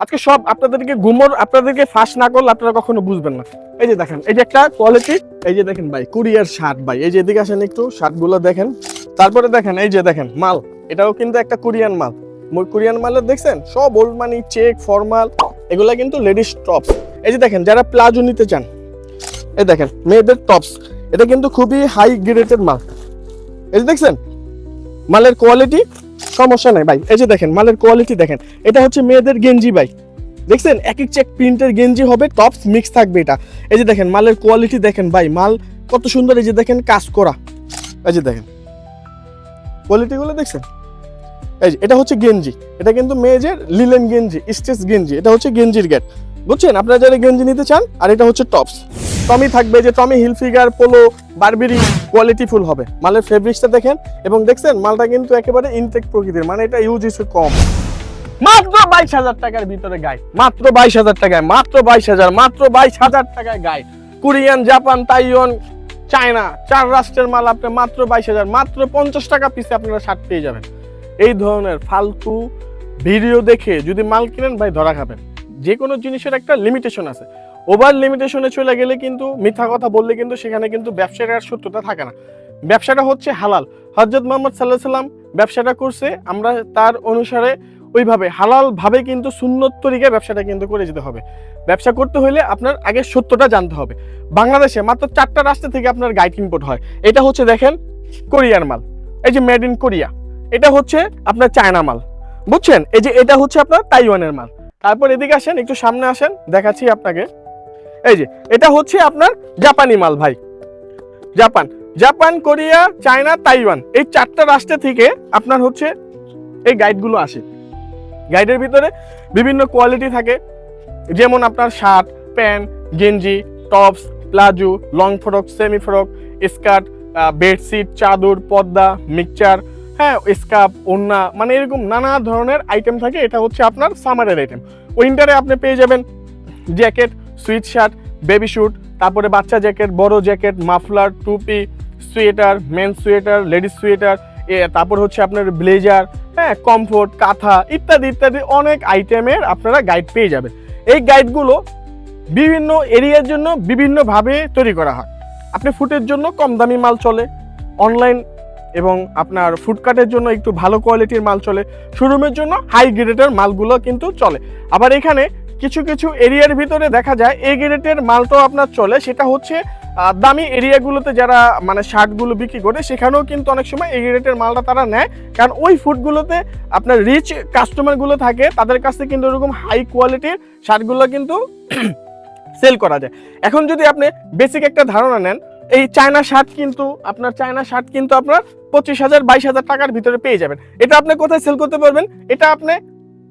আজকে সব আপনাদেরকে আপনাদেরকে ফাঁস না করলে আপনারা কখনো বুঝবেন না। এই যে দেখেন, এই যে একটা কোয়ালিটি, এই যে দেখেন ভাই কোরিয়ার শার্ট ভাই, এই যে এদিকে আসেন একটু, শার্টগুলো দেখেন। তারপরে দেখেন, এই যে দেখেন মাল, এটাও কিন্তু একটা কোরিয়ান মাল। কোরিয়ান মালের দেখছেন সব ওল্ড মানি, চেক, ফর্মাল, এগুলা কিন্তু লেডিস টপস। এই যে দেখেন যারা প্লাজো নিতে চান, এই দেখেন মেয়েদের টপস, এটা কিন্তু খুবই হাই গ্রেডেড মাল। এই যে দেখছেন মালের কোয়ালিটি, সমস্যা নাই ভাই। এই যে দেখেন মালের কোয়ালিটি দেখেন, এটা হচ্ছে মেয়েদের গেঞ্জি ভাই, দেখছেন এক এক চেক প্রিন্টের গেঞ্জি হবে, টপস মিক্স থাকবে এটা। এই যে দেখেন মালের কোয়ালিটি দেখেন ভাই, মাল কত সুন্দর। এই যে দেখেন কাজ করা, এই যে দেখেন কোয়ালিটিগুলো দেখছেন। এই যে এটা হচ্ছে গেঞ্জি, এটা কিন্তু মেয়েদের লিলেন গেঞ্জি, স্টেচ গেঞ্জি, এটা হচ্ছে গেঞ্জির গেট, বুঝছেন আপনারা যারা গেঞ্জি নিতে চান। আর এটা হচ্ছে টপস, টমি থাকবে, যে Tommy Hilfiger, Polo, Burberry, quality full হবে। মালের ফেব্রিক্সটা দেখেন, এবং দেখছেন মালটা কিন্তু একেবারে ইনটেক প্রকৃতির, মানে এটা ইউজ ইস কম। মাত্র 22,000 টাকার ভিতরে গাইড, মাত্র 22,000 টাকায়, মাত্র 22,000, মাত্র 22,000 টাকায় guide. Korean, Japan, Taiwan, China, 4 রাষ্ট্রের মাল আপনি মাত্র 22,000, মাত্র 50 টাকা পিসে আপনারা শার্ট পেয়ে যাবেন। এই ধরনের ফালতু ভিডিও দেখে যদি মাল কিনেন ভাই ধরা খাবেন। যে কোনো জিনিসের একটা লিমিটেশন আছে, ওভার লিমিটেশনে চলে গেলে কিন্তু, মিথ্যা কথা বললে কিন্তু সেখানে কিন্তু ব্যবসার আর সত্যতা থাকে না। ব্যবসাটা হচ্ছে হালাল, হযরত মুহাম্মদ সাল্লাল্লাহু আলাইহি সাল্লাম ব্যবসাটা করছে, আমরা তার অনুসারে ওইভাবে হালাল ভাবে কিন্তু সুন্নত তরিকায় ব্যবসাটা কিন্তু করে যেতে হবে। ব্যবসা করতে হলে আপনার আগে সত্যটা জানতে হবে। বাংলাদেশে মাত্র 4টা রাষ্ট্র থেকে আপনার গাইড ইম্পোর্ট হয়। এটা হচ্ছে দেখেন কোরিয়ার মাল, এই যে মেড ইন কোরিয়া। এটা হচ্ছে আপনার চায়না মাল, বুঝছেন। এই যে এটা হচ্ছে আপনার তাইওয়ানের মাল। তারপর এদিকে আসেন, একটু সামনে আসেন, দেখাচ্ছি আপনাকে। এই যে এটা হচ্ছে আপনার জাপানি মাল ভাই, জাপান, কোরিয়া, চায়না, তাইওয়ান, এই 4টা রাষ্ট্র থেকে আপনার হচ্ছে এই গাইডগুলো আসে। গাইডের ভিতরে বিভিন্ন কোয়ালিটি থাকে, যেমন আপনার শার্ট, প্যান্ট, গেঞ্জি, tops, palazzo, long frock, semi frock, skirt, bedsheet, চাদর, পর্দা, মিক্সচার, হ্যাঁ, স্কার্ফ, ওড়না, মানে এরকম নানা ধরনের আইটেম থাকে। এটা হচ্ছে আপনার সামারের আইটেম। উইন্টারে আপনি পেয়ে যাবেন jacket, sweatshirt, baby suit, তারপরে বাচ্চা জ্যাকেট, বড় জ্যাকেট, মাফলার, টুপি, sweater, men sweater, ladies sweater, তারপর হচ্ছে আপনার ব্লেজার, হ্যাঁ, কমফোর্ট, কাঁথা, ইত্যাদি ইত্যাদি অনেক আইটেমের আপনারা গাইড পেয়ে যাবেন। এই গাইডগুলো বিভিন্ন এরিয়ার জন্য বিভিন্নভাবে তৈরি করা হয়। আপনি ফুটের জন্য কম দামি মাল চলে অনলাইন, এবং আপনার ফুডকার্টের জন্য একটু ভালো কোয়ালিটির মাল চলে, শোরুমের জন্য হাই গ্রেডের মালগুলো কিন্তু চলে। আবার এখানে কিছু কিছু এরিয়ার ভিতরে দেখা যায় এ গ্রেডের মালটাও আপনার চলে, সেটা হচ্ছে দামি এরিয়াগুলোতে যারা মানে শার্টগুলো বিক্রি করে, সেখানেও কিন্তু অনেক সময় এ গ্রেডের মালটা তারা নেয়, কারণ ওই ফুডগুলোতে আপনার রিচ কাস্টমারগুলো থাকে, তাদের কাছে কিন্তু এরকম হাই কোয়ালিটির শার্টগুলো কিন্তু সেল করা যায়। এখন যদি আপনি বেসিক একটা ধারণা নেন, এই চায়না শার্ট কিন্তু আপনার 25,000 22,000 টাকার ভিতরে পেয়ে যাবেন। এটা আপনি কোথায় সেল করতে পারবেন? এটা আপনি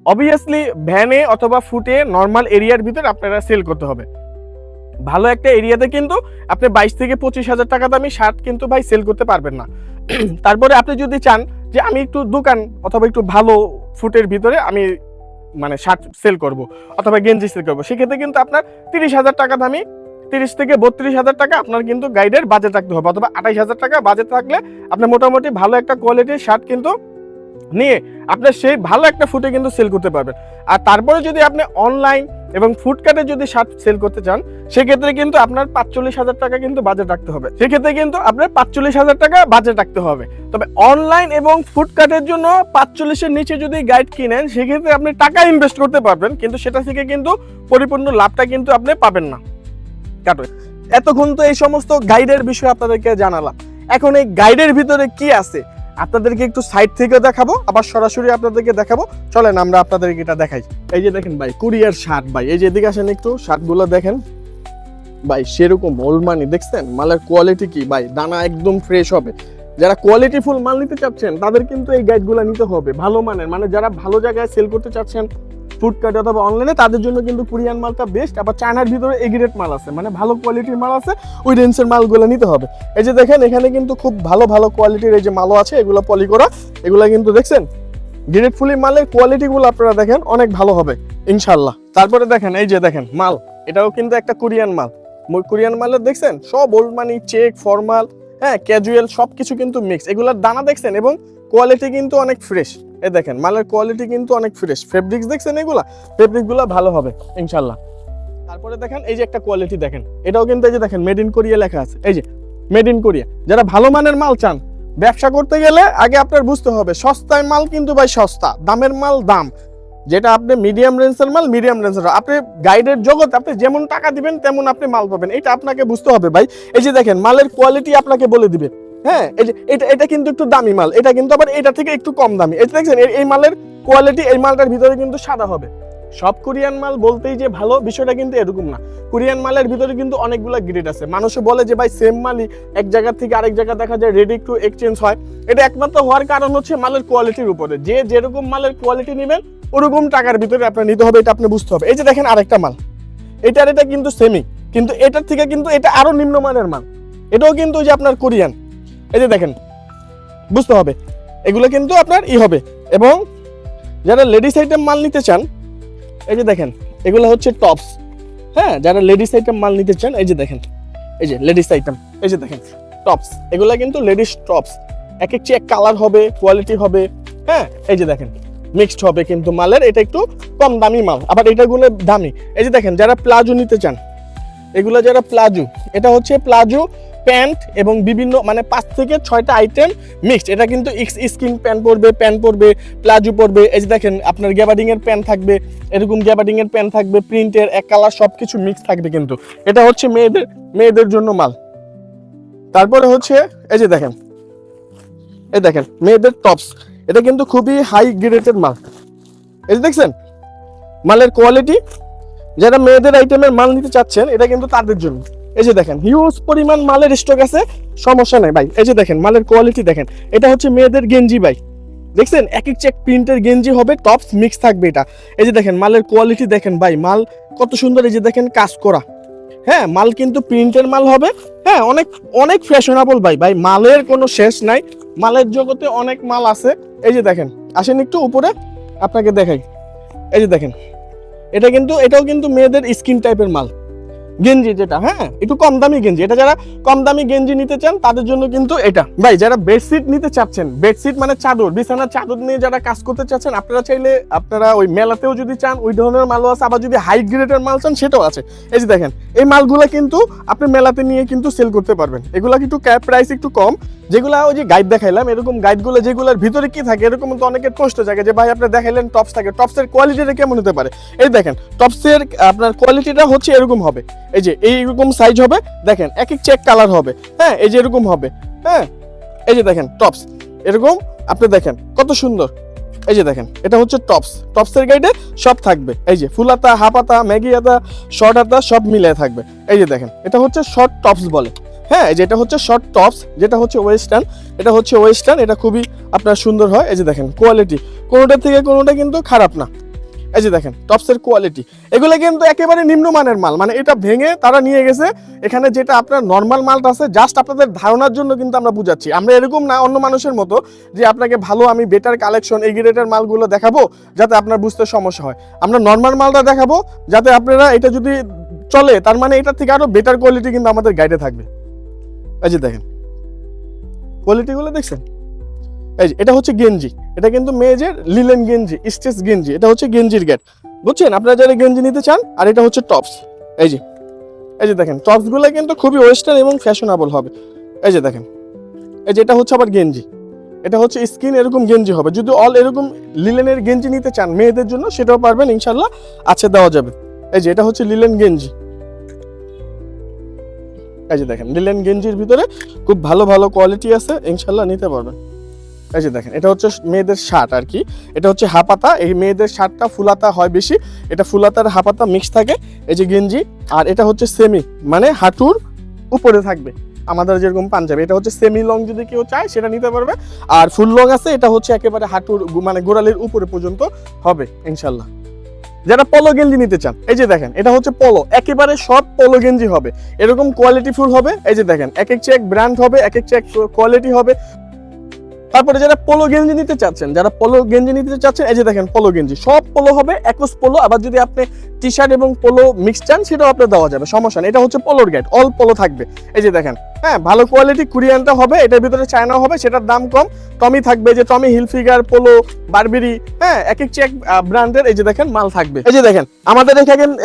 অবভিয়াসলি ভ্যানে অথবা ফুটে নর্মাল এরিয়ার ভিতরে আপনারা সেল করতে হবে। ভালো একটা এরিয়াতে কিন্তু আপনি 22 থেকে 25,000 টাকা দামি শার্ট কিন্তু ভাই সেল করতে পারবেন না। তারপরে আপনি যদি চান যে আমি একটু দোকান অথবা একটু ভালো ফুটের ভিতরে আমি মানে শার্ট সেল করব অথবা গেঞ্জি সেল করব, সেক্ষেত্রে কিন্তু আপনার 30,000 টাকা দামি, 30 থেকে 32,000 টাকা আপনার কিন্তু গাইডের বাজেট রাখতে হবে, অথবা 28,000 টাকা বাজেট রাখলে আপনি মোটামুটি ভালো একটা কোয়ালিটির শার্ট কিন্তু নিয়ে আপনার সেই ভালো একটা ফুটে কিন্তু সেল করতে পারবেন। আর তারপরে যদি আপনি অনলাইন এবং ফুডকার্টে যদি শার্ট সেল করতে চান, সেক্ষেত্রে কিন্তু আপনার 45,000 টাকা কিন্তু বাজেট রাখতে হবে। সেক্ষেত্রে কিন্তু আপনার 45,000 টাকা বাজেট রাখতে হবে। তবে অনলাইন এবং ফুডকার্টের জন্য 45-এর নিচে যদি গাইড কিনেন, সেক্ষেত্রে আপনি টাকা ইনভেস্ট করতে পারবেন, কিন্তু সেটা থেকে কিন্তু পরিপূর্ণ লাভটা কিন্তু আপনি পাবেন না। এতক্ষণ তো এই সমস্ত গাইডের বিষয় আপনাদেরকে জানালাম। এখন এই গাইডের ভিতরে কি আছে আপনাদেরকে একটু সাইড থেকে দেখাবো, আবার সরাসরি আপনাদেরকে দেখাবো। চলেন আমরা আপনাদেরকে এটা দেখাই। এই যে দেখেন ভাই কোরিয়ার শার্ট ভাই, এই যে এদিকে আসেন একটু, শার্টগুলো দেখেন ভাই, সেরকম ওল্ড মানি, দেখছেন মালের কোয়ালিটি কি ভাই, দানা একদম ফ্রেশ হবে। যারা কোয়ালিটি ফুল মাল নিতে চাচ্ছেন তাদের কিন্তু এই গাইডগুলো নিতে হবে, ভালো মানের, মানে যারা ভালো জায়গায় সেল করতে চাচ্ছেন ফুডকার্ট অথবা অনলাইনে, তাদের জন্য কিন্তু কোরিয়ান মালটা বেস্ট। আবার চায়নার ভিতরে এ গ্রেড মাল আছে, মানে ভালো কোয়ালিটির মাল আছে, ওই রেঞ্জের মালগুলো নিতে হবে। এই যে দেখেন এখানে কিন্তু খুব ভালো ভালো কোয়ালিটির এই যে মালও আছে, এগুলো পলি করা, এগুলো কিন্তু দেখছেন গ্রেড ফুলি মালের কোয়ালিটিগুলো আপনারা দেখেন অনেক ভালো হবে ইনশাল্লাহ। তারপরে দেখেন এই যে দেখেন মাল, এটাও কিন্তু একটা কোরিয়ান মাল। কোরিয়ান মালের দেখছেন সব ওল্ড মানি, চেক, ফর্মাল, হ্যাঁ, ক্যাজুয়াল, সবকিছু কিন্তু মিক্স। এগুলোর দানা দেখছেন এবং কোয়ালিটি কিন্তু অনেক ফ্রেশ। এই দেখেন মালের কোয়ালিটি কিন্তু অনেক ফ্রেশ, ফেব্রিক্স দেখছেন এগুলা, ফেব্রিকগুলো ভালো হবে ইনশাল্লাহ। তারপরে দেখেন এই যে একটা কোয়ালিটি দেখেন, এটাও কিন্তু এই যে দেখেন মেড ইন কোরিয়া লেখা আছে, এই যে মেড ইন কোরিয়া। যারা ভালো মানের মাল চান, ব্যবসা করতে গেলে আগে আপনার বুঝতে হবে সস্তায় মাল কিন্তু ভাই সস্তা, দামের মাল দাম। যেটা আপনি মিডিয়াম রেঞ্জের মাল মিডিয়াম রেঞ্জের, আপনি গাইডের জগৎ, আপনি যেমন টাকা দিবেন তেমন আপনি মাল পাবেন, এটা আপনাকে বুঝতে হবে ভাই। এই যে দেখেন মালের কোয়ালিটি আপনাকে বলে দিবে, হ্যাঁ এই যে এটা কিন্তু একটু দামি মাল, এটা কিন্তু আবার এটা থেকে একটু কম দামি। এই দেখছেন এই মালের কোয়ালিটি, এই মালটার ভিতরে কিন্তু সাদা হবে। সব কোরিয়ান মাল বলতেই যে ভালো বিষয়টা কিন্তু এরকম না, কোরিয়ান মালের ভিতরে কিন্তু অনেকগুলো গ্রেড আছে। মানুষে বলে যে ভাই সেম মালই এক জায়গা থেকে আরেক জায়গা দেখা যায় রেডি একটু এক্সচেঞ্জ হয়, এটা একমাত্র হওয়ার কারণ হচ্ছে মালের কোয়ালিটির উপরে। যে যেরকম মালের কোয়ালিটি নেবেন ওরকম টাকার ভিতরে আপনার নিতে হবে, এটা আপনি বুঝতে হবে। এই যে দেখেন আরেকটা মাল, এটা কিন্তু সেমি, কিন্তু এটার থেকে কিন্তু এটা আরো নিম্নমানের মাল, এটাও কিন্তু ওই যে আপনার কোরিয়ান। এই যে দেখেন বুঝতে হবে, এগুলো কিন্তু আপনার হবে। এবং যারা লেডিস আইটেম মাল নিতে চান, এই যে দেখেন এগুলো হচ্ছে টপস, হ্যাঁ যারা লেডিস আইটেম মাল নিতে চান, এই যে দেখেন এই যে লেডিস আইটেম, এই যে দেখেন টপস, এগুলা কিন্তু লেডিস টপস, এক এক চেক কালার হবে, কোয়ালিটি হবে, হ্যাঁ এই যে দেখেন মিক্সড হবে কিন্তু মালের, এটা একটু কম দামি মাল, আবার এটাগুলো দামি। এই যে দেখেন যারা প্লাজো নিতে চান, এগুলো যারা প্লাজো, এটা হচ্ছে প্লাজো প্যান্ট এবং বিভিন্ন মানে 5 থেকে 6টা আইটেম মিক্সড, এটা কিন্তু স্কিন প্যান্ট পরবে, প্লাজো পরবে। এই যে দেখেন আপনার গ্যাবার্ডিং এর প্যান্ট থাকবে, এরকম গ্যাবার্ডিং এর প্যান্ট থাকবে, প্রিন্টের এক কালার সবকিছু মিক্স থাকবে কিন্তু, এটা হচ্ছে মেয়েদের জন্য মাল। তারপরে হচ্ছে এই যে দেখেন, এই দেখেন মেয়েদের টপস, এটা কিন্তু খুবই হাই গ্রেডের মাল। এই যে দেখছেন মালের কোয়ালিটি, যারা মেয়েদের আইটেমের মাল নিতে চাচ্ছেন এটা কিন্তু তাদের জন্য। এই যে দেখেন হিউজ পরিমাণ মালের স্টক আছে, সমস্যা নাই ভাই। এই যে দেখেন মালের কোয়ালিটি দেখেন, এটা হচ্ছে মেয়েদের গেঞ্জি ভাই, দেখছেন এক এক চেক প্রিন্টের গেঞ্জি হবে, টপস মিক্স থাকবে এটা। এই যে দেখেন মালের কোয়ালিটি দেখেন ভাই, মাল কত সুন্দর, এই যে দেখেন কাজ করা, হ্যাঁ মাল কিন্তু প্রিন্টের মাল হবে, হ্যাঁ অনেক অনেক ফ্যাশনেবল ভাই, মালের কোনো শেষ নাই, মালের জগতে অনেক মাল আছে। এই যে দেখেন আসেন একটু উপরে আপনাকে দেখাই, এই যে দেখেন এটাও কিন্তু মেয়েদের স্কিন টাইপের মাল, গেঞ্জি যেটা, হ্যাঁ একটু কম দামি গেঞ্জি, এটা যারা কম দামি গেঞ্জি নিতে চান তাদের জন্য কিন্তু এটা। ভাই যারা বেডশিট নিতে চাচ্ছেন, বেডশিট মানে চাদর, বিছানার চাদর নিয়ে যারা কাজ করতে চাচ্ছেন, আপনারা চাইলে আপনারা ওই মেলাতেও যদি চান ওই ধরনের মালও আছে, আবার যদি হাই গ্রেডের মাল চান সেটাও আছে। এই যে দেখেন এই মালগুলা কিন্তু আপনি মেলাতে নিয়ে কিন্তু সেল করতে পারবেন, এগুলা কিন্তু প্রাইস একটু কম। যেগুলা ওই যে গাইড দেখাইলাম, এরকম গাইডগুলো যেগুলোর ভিতরে কি থাকে, এরকম তো অনেকের প্রশ্ন জায়গা যে ভাই আপনি দেখাইলেন টপস থাকে, টপসের কোয়ালিটিটা কেমন হতে পারে। এই দেখেন টপসের আপনার কোয়ালিটিটা হচ্ছে এরকম হবে, এই যে এইরকম সাইজ হবে, দেখেন এক এক চেক কালার হবে, হ্যাঁ এই যে এরকম হবে, হ্যাঁ এই যে দেখেন টপস এরকম, আপনি দেখেন কত সুন্দর। এই যে দেখেন এটা হচ্ছে টপসের গাইডে সব থাকবে, এই যে ফুল হাতা, হাফ হাতা, ম্যাগি হাতা, শর্ট হাতা সব মিলে থাকবে। এই যে দেখেন এটা হচ্ছে শর্ট টপস বলে, হ্যাঁ এই যে এটা হচ্ছে শর্ট টপস, যেটা হচ্ছে ওয়েস্টার্ন, এটা হচ্ছে ওয়েস্টার্ন, এটা খুবই আপনার সুন্দর হয়। এই যে দেখেন কোয়ালিটি কোনোটা থেকে কোনোটা কিন্তু খারাপ না। এই যে দেখেন টপসের কোয়ালিটি, এগুলো কিন্তু একেবারে নিম্নমানের মাল, মানে এটা ভেঙে তারা নিয়ে গেছে। এখানে যেটা আপনার নর্মাল মালটা আছে জাস্ট আপনাদের ধারণার জন্য কিন্তু আমরা বুঝাচ্ছি, আমরা এরকম না অন্য মানুষের মতো যে আপনাকে ভালো আমি বেটার কালেকশন এই গ্রেডের মালগুলো দেখাবো যাতে আপনার বুঝতে সমস্যা হয়। আমরা নর্মাল মালটা দেখাবো যাতে আপনারা এটা যদি চলে তার মানে এটার থেকে আরো বেটার কোয়ালিটি কিন্তু আমাদের গাইডে থাকবে। এই যে দেখেন কোয়ালিটিগুলো দেখছেন, এই যে এটা হচ্ছে গেঞ্জি, এটা কিন্তু মেয়েদের লিলেন গেঞ্জি, স্টেচ গেঞ্জি, এটা হচ্ছে গেঞ্জির গেট, বুঝছেন আপনারা যারা গেঞ্জি নিতে চান। আর এটা হচ্ছে টপস, এই যে দেখেন টপসগুলো কিন্তু খুবই ওয়েস্টার্ন এবং ফ্যাশনেবল হবে। এই যে দেখেন এই যে এটা হচ্ছে আবার গেঞ্জি, এটা হচ্ছে স্কিন এরকম গেঞ্জি হবে। যদি অল এরকম লিলেনের গেঞ্জি নিতে চান মেয়েদের জন্য সেটাও পারবেন ইনশাল্লাহ, আছে দেওয়া যাবে। এই যে এটা হচ্ছে লিলেন গেঞ্জি, এই যে দেখেন লিলেন গেঞ্জির ভিতরে খুব ভালো ভালো কোয়ালিটি আছে, ইনশাল্লাহ নিতে পারবেন। এই যে দেখেন এটা হচ্ছে মেয়েদের শার্ট আর কি, এটা হচ্ছে হাফাতা, এই মেয়েদের শার্টটা ফুলাতা হয় বেশি, এটা ফুলাতার হাফাতা মিক্স থাকে। এই যে গেঞ্জি, আর এটা হচ্ছে সেমি মানে হাঁটুর উপরে থাকবে আমাদের যেরকম পাঞ্জাবি, এটা হচ্ছে সেমি লং, যদি কেউ চায় সেটা নিতে পারবে। আর ফুল লং আছে, এটা হচ্ছে একেবারে হাঁটুর মানে গোড়ালির উপরে পর্যন্ত হবে ইনশাল্লাহ। যারা পলো গেঞ্জি নিতে চান, এই যে দেখেন এটা হচ্ছে পলো, একেবারে সব পলো গেঞ্জি হবে, এরকম কোয়ালিটি ফুল হবে। এই যে দেখেন এক এক চেক ব্র্যান্ড হবে, এক এক চেক কোয়ালিটি হবে। তারপরে যারা পলো গেঞ্জি নিতে চাচ্ছেন, এই যে দেখেন পলো গেঞ্জি সব পলো হবে, একস পলো। আবার যদি আপনি টি শার্ট এবং পোলো মিক্স চান সেটাও আপনার দেওয়া যাবে, সমস্যা নেই। এটা হচ্ছে পোলোর গাইড, অল পোলো থাকবে। এই যে দেখেন, হ্যাঁ ভালো কোয়ালিটি কোরিয়ানটা হবে, এটার ভিতরে চায়নাও হবে, সেটার দাম কম। টমি থাকবে, যে টমি হিলফিগার, পোলো, বারবেরি, হ্যাঁ এক এক চেক ব্র্যান্ডের এই যে দেখেন মাল থাকবে। এই যে দেখেন আমাদের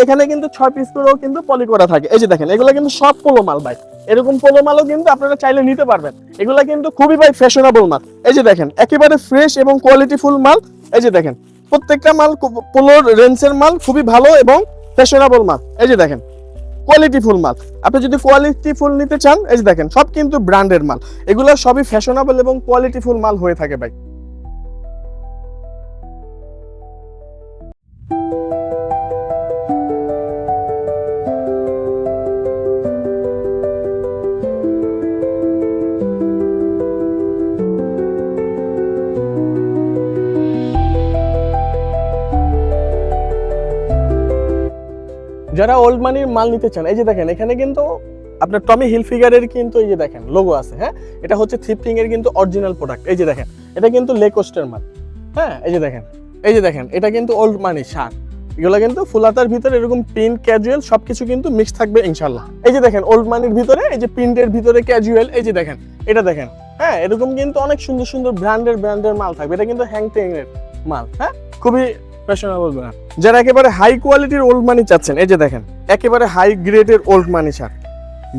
এখানে কিন্তু 6 পিস করেও কিন্তু পলি করা থাকে। এই যে দেখেন এগুলো কিন্তু সব পোলো মাল ভাই, এরকম পোলো মালও কিন্তু আপনারা চাইলে নিতে পারবেন। এগুলা কিন্তু খুবই ভাই ফ্যাশনেবল মাল। এই যে দেখেন একেবারে ফ্রেশ এবং কোয়ালিটিফুল মাল। এই যে দেখেন প্রত্যেকটা মাল পোলোর রেঞ্জের মাল, খুবই ভালো এবং ফ্যাশনেবল মাল। এই যে দেখেন কোয়ালিটিফুল মাল। আপনি যদি কোয়ালিটিফুল নিতে চান, এই যে দেখেন সব কিন্তু ব্র্যান্ডের মাল, এগুলো সবই ফ্যাশনেবল এবং কোয়ালিটিফুল মাল হয়ে থাকে ভাই। যারা ওল্ড মানির মাল নিতে চান, এই যে দেখেন এখানে কিন্তু আপনার টমি হিলফিগারের কিন্তু এই যে দেখেন লোগো আছে, হ্যাঁ এটা হচ্ছে থ্রিফটিং এর কিন্তু অরিজিনাল প্রোডাক্ট। এই যে দেখেন এটা কিন্তু লেকোস্টের মাল, হ্যাঁ এই যে দেখেন এটা কিন্তু ওল্ড মানি শার্ট। এগুলো কিন্তু ফুলাতার ভিতরে এরকম প্রিন্ট ক্যাজুয়াল সবকিছু কিন্তু মিক্স থাকবে ইনশাল্লাহ। এই যে দেখেন ওল্ড মানির ভিতরে এই যে প্রিন্টের ভিতরে ক্যাজুয়াল, এই যে দেখেন এটা দেখেন, হ্যাঁ এরকম কিন্তু অনেক সুন্দর সুন্দর ব্র্যান্ডের মাল থাকবে। এটা কিন্তু হ্যাংটেং এর মাল, হ্যাঁ খুবই ফ্যাশনেবল ব্র্যান্ড। যারা একেবারে হাই কোয়ালিটির ওল্ড মানি চাচ্ছেন, এই যে দেখেন একেবারে হাই গ্রেডের ওল্ড মানি শার্ট,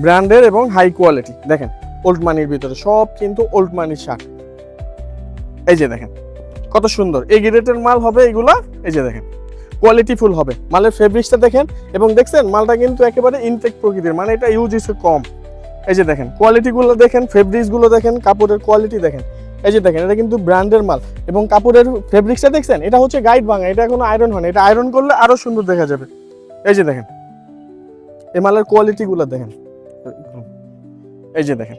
ব্র্যান্ডের এবং হাই কোয়ালিটি। দেখেন ওল্ড মানির ভিতরে সব কিন্তু ওল্ড মানি শার্ট। এই যে দেখেন কত সুন্দর এই গ্রেডের মাল হবে এগুলা। এই যে দেখেন কোয়ালিটিফুল হবে, মালের ফেব্রিক্সটা দেখেন এবং দেখছেন মালটা কিন্তু একেবারে ইনটেক প্রকৃতির, মানে এটা ইউজ ইস কম। এই যে দেখেন কোয়ালিটিগুলো দেখেন, ফেব্রিক্সগুলো দেখেন, কাপড়ের কোয়ালিটি দেখেন। এই যে দেখেন এটা কিন্তু ব্র্যান্ডের মাল এবং কাপড়ের ফেব্রিক্সটা দেখছেন, এটা হচ্ছে গাইড ভাঙা, এটা এখনো আয়রন হয় না, এটা আয়রন করলে আরো সুন্দর দেখা যাবে। এই যে দেখেন এই মালের কোয়ালিটিগুলো দেখেন। এই যে দেখেন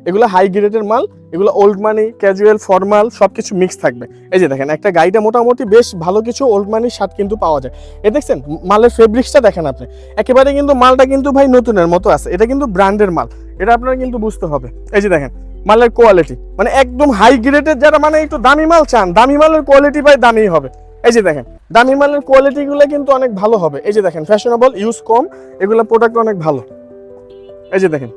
এগুলো হাই গ্রেডের মাল, এগুলো ওল্ড মানি, ক্যাজুয়াল, ফর্মাল সবকিছু মিক্স থাকবে। এই যে দেখেন একটা গাইডে মোটামুটি বেশ ভালো কিছু ওল্ড মানি শার্ট কিন্তু পাওয়া যায়। এ দেখছেন মালের ফেব্রিক্সটা দেখেন আপনি, একেবারে কিন্তু মালটা কিন্তু ভাই নতুনের মতো আছে, এটা কিন্তু ব্র্যান্ডের মাল, এটা আপনারা কিন্তু বুঝতে হবে। এই যে দেখেন মালের কোয়ালিটি মানে একদম হাই গ্রেডের, যারা মানে একটু দামি মাল চান, দামি মালের কোয়ালিটি ভাই দামি হবে। এই যে দেখেন দামি মালের কোয়ালিটিগুলো কিন্তু অনেক ভালো হবে। এই যে দেখেন ফ্যাশনেবল, ইউজ কম, এগুলো প্রোডাক্ট অনেক ভালো। এই যে দেখেন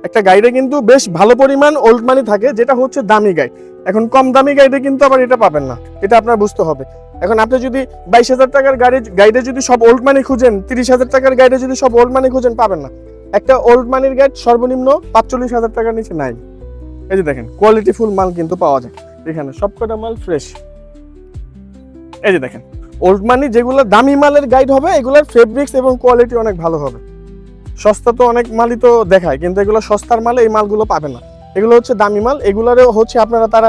একটা গাইডে কিন্তু বেশ ভালো পরিমাণ ওল্ড মানি থাকে, যেটা হচ্ছে দামি গাইড। এখন কম দামি গাইডে কিন্তু আবার এটা পাবেন না, এটা আপনার বুঝতে হবে। এখন আপনি যদি 22,000 টাকার গাইডে যদি সব ওল্ড মানি খুঁজেন, 30,000 টাকার গাইডে যদি সব ওল্ড মানি খুঁজেন, পাবেন না। একটা ওল্ড মানির গাইড সর্বনিম্ন 45,000 টাকার নিচে নাই। এই যে দেখেন কোয়ালিটিফুল মাল কিন্তু পাওয়া যায় এখানে, সবকটা মাল ফ্রেশ। এই যে দেখেন ওল্ড মানি যেগুলো দামি মালের গাইড হবে, এগুলোর ফেব্রিক্স এবং কোয়ালিটি অনেক ভালো হবে। সস্তা তো অনেক মালই তো দেখায়, কিন্তু এগুলো সস্তার মালে এই মালগুলো পাবেন না, এগুলো হচ্ছে দামি মাল। এগুলোরও হচ্ছে আপনারা তারা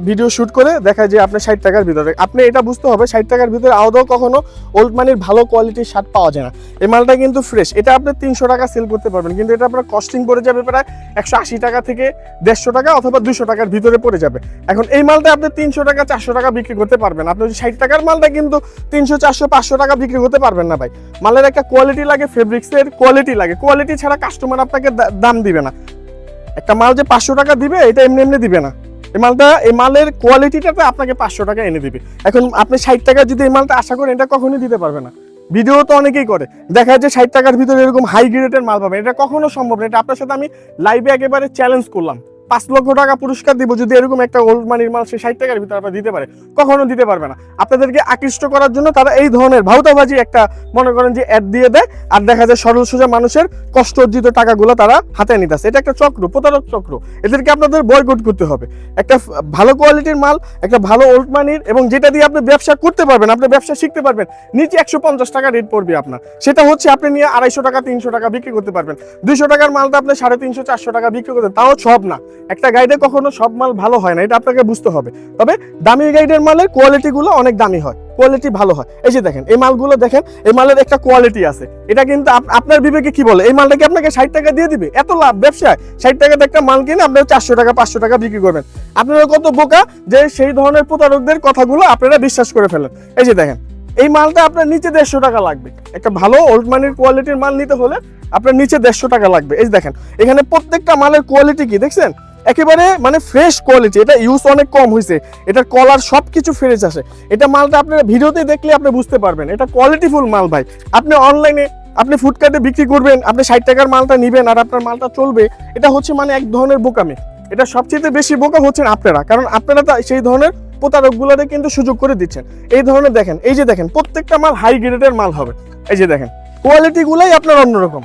ভিডিও শুট করে দেখায় যে আপনি 60 টাকার ভিতরে, আপনি এটা বুঝতে হবে 60 টাকার ভিতরে আদৌ কখনো ওল্ড মানির ভালো কোয়ালিটির শার্ট পাওয়া যায় না। এই মালটা কিন্তু ফ্রেশ, এটা আপনি 300 টাকা সেল করতে পারবেন, কিন্তু এটা আপনার কস্টিং পড়ে যাবে প্রায় 180 টাকা থেকে 150 টাকা অথবা 200 টাকার ভিতরে পড়ে যাবে। এখন এই মালটা আপনি 300 টাকা 400 টাকা বিক্রি করতে পারবেন, আপনি 60 টাকার মালটা কিন্তু 300 400 500 টাকা বিক্রি করতে পারবেন না ভাই। মালের একটা কোয়ালিটি লাগে, ফেব্রিক্সের কোয়ালিটি লাগে, কোয়ালিটি ছাড়া কাস্টমার আপনাকে দাম দিবে না। একটা মাল যে 500 টাকা দিবে এটা এমনি এমনি দিবে না, এই মালের কোয়ালিটিটাতে আপনাকে 500 টাকা এনে দিবে। এখন আপনি 60 টাকা যদি এই মালটা আশা করেন, এটা কখনোই দিতে পারবে না। ভিডিও তো অনেকেই করে দেখা যায় 60 টাকার ভিতরে এরকম হাই গ্রেডের মাল পাবেন, এটা কখনো সম্ভব না। এটা আপনার সাথে আমি লাইভে একেবারে চ্যালেঞ্জ করলাম, 5 লক্ষ টাকা পুরস্কার দিব যদি এরকম একটা ওল্ড মানির মাল সে 60 টাকার ভিতরে আপনার দিতে পারে, কখনো দিতে পারবে না। আপনাদেরকে আকৃষ্ট করার জন্য তারা এই ধরনের ভাউতাবাজি একটা মনে করেন যে অ্যাড দিয়ে দেয়, আর দেখা যায় সরল সোজা মানুষের কষ্ট অর্জিত টাকাগুলো তারা হাতে নিতেছে। এটা একটা চক্র, প্রতারক চক্র, এদেরকে আপনাদের বয়কট করতে হবে। একটা ভালো কোয়ালিটির মাল, একটা ভালো ওল্ড মানির, এবং যেটা দিয়ে আপনি ব্যবসা করতে পারবেন, আপনি ব্যবসা শিখতে পারবেন, নিচে 150 টাকা রেট পড়বে আপনার, সেটা হচ্ছে আপনি নিয়ে 250 টাকা 300 টাকা বিক্রি করতে পারবেন। 200 টাকার মালটা আপনি 350 400 টাকা বিক্রি করতেন, তাও সব না। একটা গাইডে কখনো সব মাল ভালো হয় না, এটা আপনাকে বুঝতে হবে। তবে দামি গাইডের মালের কোয়ালিটি গুলো অনেক দামি হয়, কোয়ালিটি ভালো হয়। এই যে দেখেন এই মালগুলো দেখেন, এই মালের একটা কোয়ালিটি আছে। এটা কিন্তু আপনার বিবেকে কি বলে, এই মালটা কি আপনাকে 60 টাকা দিয়ে দিবে? এত লাভ ব্যবসায়, 60 টাকাতে একটা মাল কিনে আপনারা 400 টাকা 500 টাকা বিক্রি করবেন। আপনারা কত বোকা যে সেই ধরনের প্রতারকদের কথাগুলো আপনারা বিশ্বাস করে ফেলেন। এই যে দেখেন এই মালটা আপনার নিচে 150 টাকা লাগবে, একটা ভালো ওল্ড মানির কোয়ালিটির মাল নিতে হলে আপনার নিচে 150 টাকা লাগবে। এই দেখেন এখানে প্রত্যেকটা মালের কোয়ালিটি কি দেখছেন, একেবারে মানে ফ্রেশ কোয়ালিটি, এটা ইউজ অনেক কম হয়েছে, এটার কলার সবকিছু ফ্রেশ আসে। এটা মালটা আপনারা ভিডিওতে দেখলে আপনি বুঝতে পারবেন এটা কোয়ালিটিফুল মাল ভাই। আপনি অনলাইনে আপনি ফুডকার্টে বিক্রি করবেন, আপনি 60 টাকার মালটা নিবেন আর আপনার মালটা চলবে, এটা হচ্ছে মানে এক ধরনের বোকামি। এটা সবচেয়ে বেশি বোকা হচ্ছেন আপনারা, কারণ আপনারা তো সেই ধরনের প্রতারকগুলোরে কিন্তু সুযোগ করে দিচ্ছেন। এই ধরনের দেখেন, এই যে দেখেন প্রত্যেকটা মাল হাই গ্রেডের মাল হবে। এই যে দেখেন কোয়ালিটিগুলাই আপনার অন্যরকম।